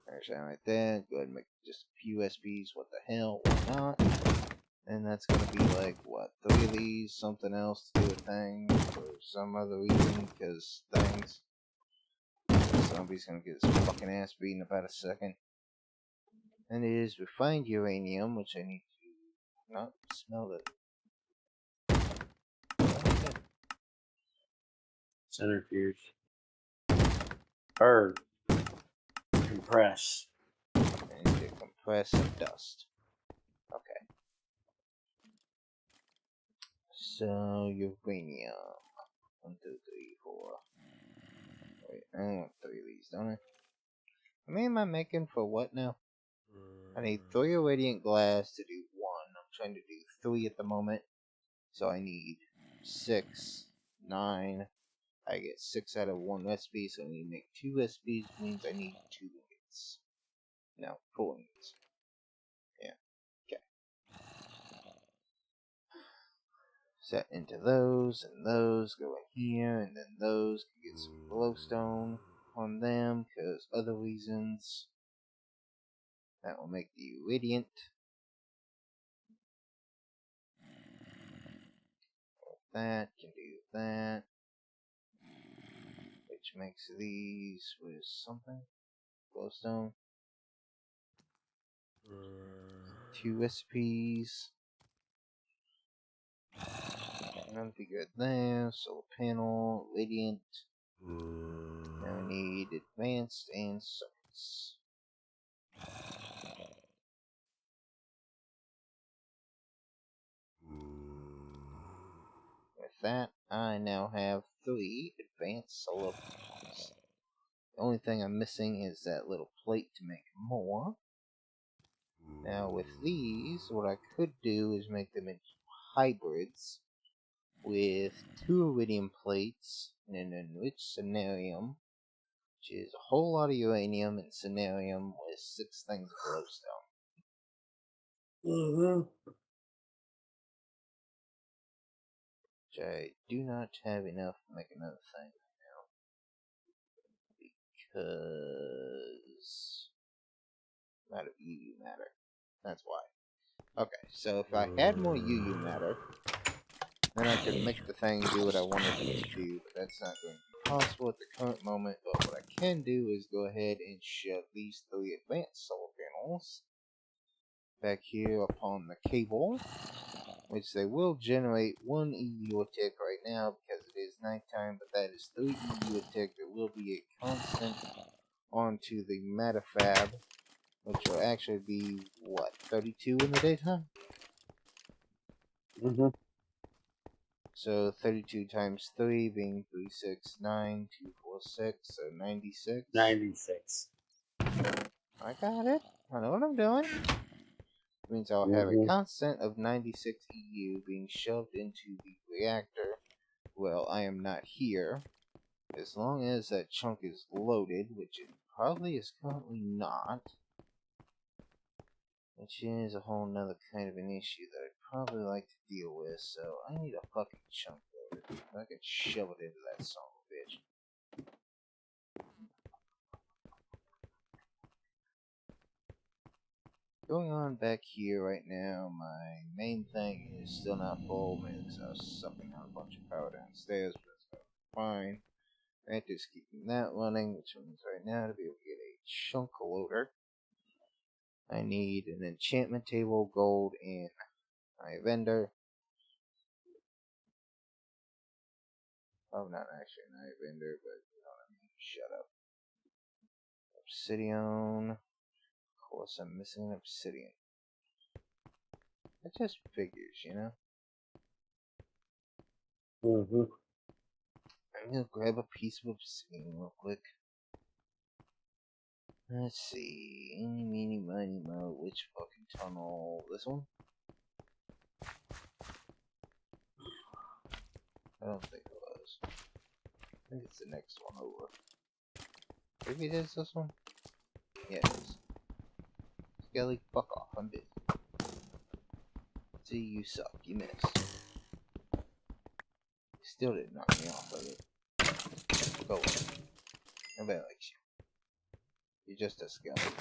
There's that right there. Go ahead and make just a few SPs. What the hell? Why not? And that's gonna be like, what, 3 of these, something else to do a thing for some other reason, because things. Zombie's gonna get his fucking ass beaten in about a second. And it is refined uranium, which I need to not smell it. Okay. Centrifuge. Or compress. I need to compress and dust. Okay. So, uranium. 1, 2, 3, 4. Wait, I only want 3 of these, don't I? How many am I making for what now? I need 3 irradiant glass to do 1. I'm trying to do 3 at the moment. So I need 6, 9. I get 6 out of 1 recipe, so I need to make 2 recipes, which means I need 2 ingots. No, 4 ingots. Yeah, okay. Set into those, and those go in here, and then those can get some glowstone on them, because other reasons. That will make the irradiant. That can do that. Which makes these with something. Glowstone. 2 recipes. None figure there. Solar panel, radiant. Now I need advanced and circuits. With that, I now have 3 advanced solar panels. The only thing I'm missing is that little plate to make more. Now with these, what I could do is make them into hybrids with 2 iridium plates and an enriched cenarium, which is a whole lot of uranium and cenarium with 6 things of glowstone. Which I do not have enough to make another thing right now. Because I'm out of UU matter. That's why. Okay, so if I had more UU matter, then I could make the thing do what I wanted it to do, but that's not going to be possible at the current moment. But what I can do is go ahead and shove these 3 advanced solar panels back here upon the cable, which they will generate 1 EU a tick right now because it is nighttime, but that is 3 EU a tick. There will be a constant onto the matter fab, which will actually be, what, 32 in the daytime? So 32 times 3 being 369,246, so 96. 96. I got it. I know what I'm doing. Which means I'll have a constant of 96 EU being shoved into the reactor while I am not here. As long as that chunk is loaded, which it probably is currently not. Which is a whole nother kind of an issue that I'd probably like to deal with, so I need a fucking chunk loader. If I can shove it into that son of a bitch. Going on back here right now, my main thing is still not full, mainly because I was sucking out a bunch of power downstairs, but it's fine. That is keeping that running, which means right now to be able to get a chunk loader, I need an enchantment table, gold, and my vendor. Oh, not actually an eye vendor, but you know what I mean. Shut up. Obsidian. Of course, I'm missing obsidian. It just figures, you know. I'm gonna grab a piece of obsidian real quick. Let's see. Eeny, meeny, miny, mo. Which fucking tunnel? This one? I don't think it was. I think it's the next one over. Maybe it is this one? Yeah, it is. Skelly, fuck off. I'm busy. See, you suck. You missed. You still didn't knock me off of it. Go away. Nobody likes you. You're just a skeleton.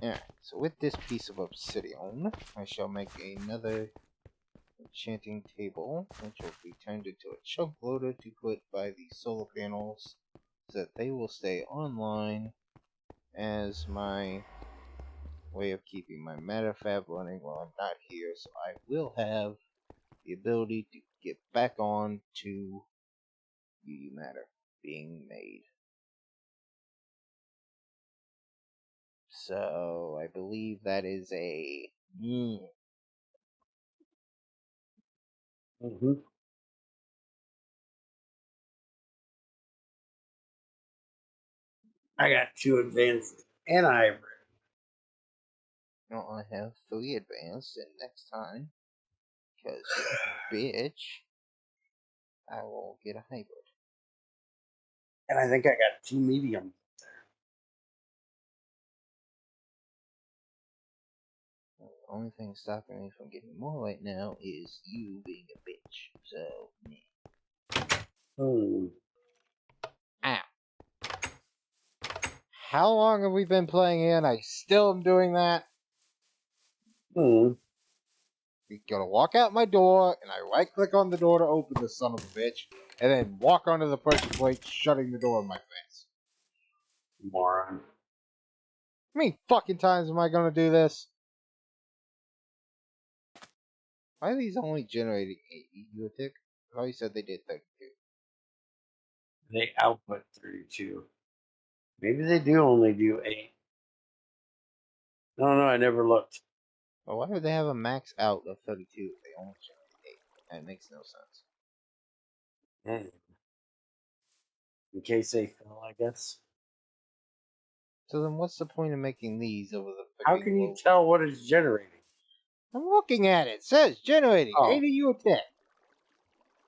Alright, so with this piece of obsidian, I shall make another enchanting table, which will be turned into a chunk loader to put by the solar panels, so that they will stay online as my way of keeping my matter fab running while I'm not here, so I will have the ability to get back on to UU matter being made. So I believe that is a I got 2 advanced and a hybrid. no, I have 3 advanced, and next time, because bitch, I will get a hybrid. And I think I got 2 medium. The only thing stopping me from getting more right now is you being a bitch. So, Ow. How long have we been playing in? I still am doing that. You gotta walk out my door, and I right click on the door to open the son of a bitch, and then walk onto the pressure plate, shutting the door in my face. Moron. How many fucking times am I gonna do this? Why are these only generating 8? You would think? Oh, you said they did 32. They output 32. Maybe they do only do 8. No, I never looked. Well, why would they have a max out of 32 if they only generate 8? That makes no sense. In case they fill, I guess. So then what's the point of making these over the How freaking can you low? tell what it's generating? I'm looking at it. It says generating. Oh. 80 U attack.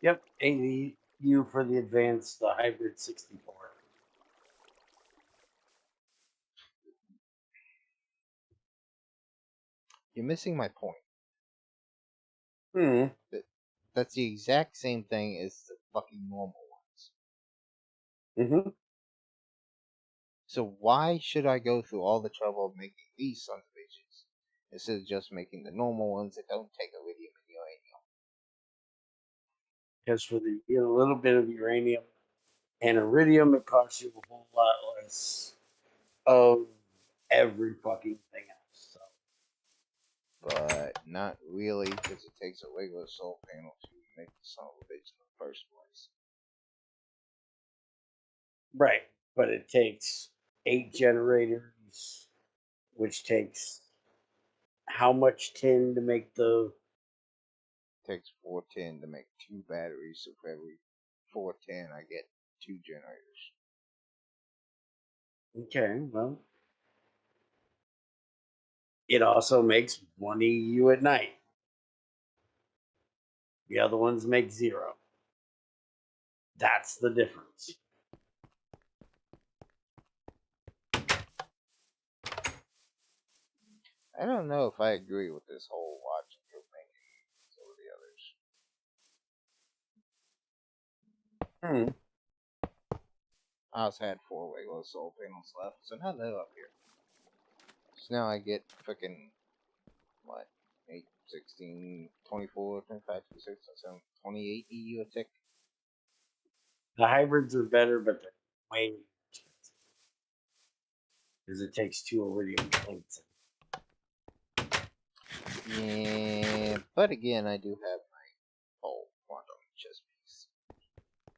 Yep, 80 U for the advanced, the hybrid 64. You're missing my point. Hmm. That's the exact same thing as the fucking normal ones. Mm-hmm. So why should I go through all the trouble of making these sons of bitches instead of just making the normal ones that don't take iridium and uranium? Because for a little bit of uranium and iridium, it costs you a whole lot less of every fucking thing else. So. But not really, because it takes a regular solar panel to make the son of a bitch in the first place. Right, but it takes 8 generators, which takes how much tin to make the... It takes 410 to make 2 batteries, so for every 410 I get 2 generators. Okay, well, it also makes 1 EU at night. The other ones make 0. That's the difference. I don't know if I agree with this whole logic of making these over the others. I also had 4 regular solar panels left, so now they're up here. So now I get freaking, what, 8, 16, 24, 25, 26, 27, 28 EU a tick. The hybrids are better, but they're way expensive. Because it takes 2 iridium plates. Yeah, but again, I do have my whole quantum chess piece.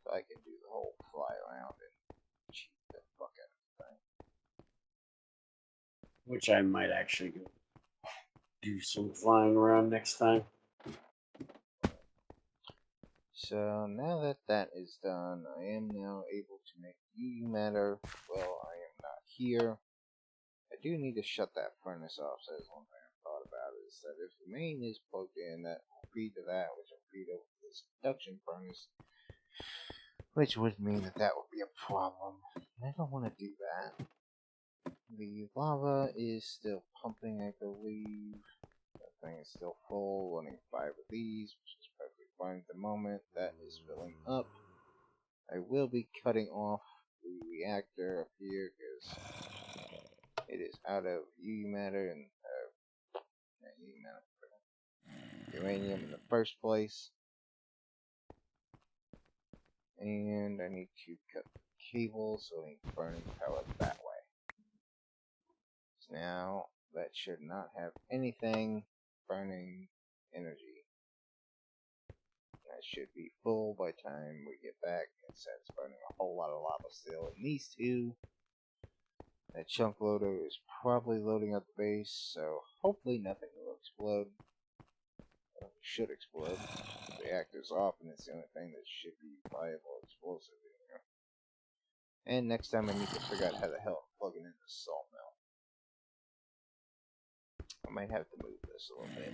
So I can do the whole fly around and cheat the fuck out of the thing. Which I might actually do some flying around next time. So now that that is done, I am now able to make UU matter while I am not here. I do need to shut that furnace off, so that's one thing I thought about is that if the main is plugged in, that will feed to that, which will feed over to this induction furnace, which would mean that that would be a problem. I don't want to do that. The lava is still pumping, I believe. That thing is still full, running 5 of these, which is perfectly fine at the moment. That is filling up. I will be cutting off the reactor up here because it is out of UU matter and uranium in the first place. And I need to cut the cable so I need burning power that way. So now that should not have anything burning energy. That should be full by the time we get back. Instead, it's burning a whole lot of lava still. And these two, that chunk loader is probably loading up the base, so hopefully nothing will explode. Should explode. The reactor's off, and it's the only thing that should be viable explosive in here. And next time I need to figure out how the hell I'm plugging in the salt mill. I might have to move this a little bit.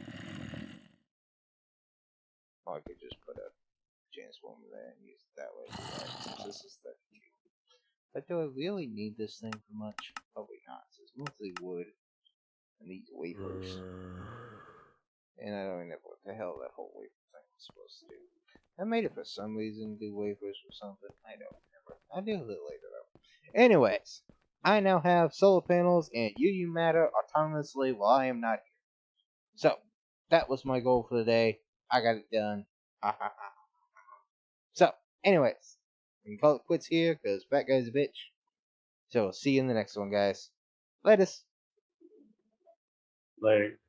Or I could just put a transformer there and use it that way. Since this is 32. But do I really need this thing for much? Probably not. So it's mostly wood and these wafers. And I don't even know what the hell that whole wafer thing was supposed to do. I made it for some reason, do wafers or something. I don't remember. I'll do it later though. Anyways, I now have solar panels and UU matter autonomously while I am not here. So, that was my goal for the day. I got it done. So, anyways, we can call it quits here because Fat Guy's a bitch. So, we'll see you in the next one, guys. Latest. Later.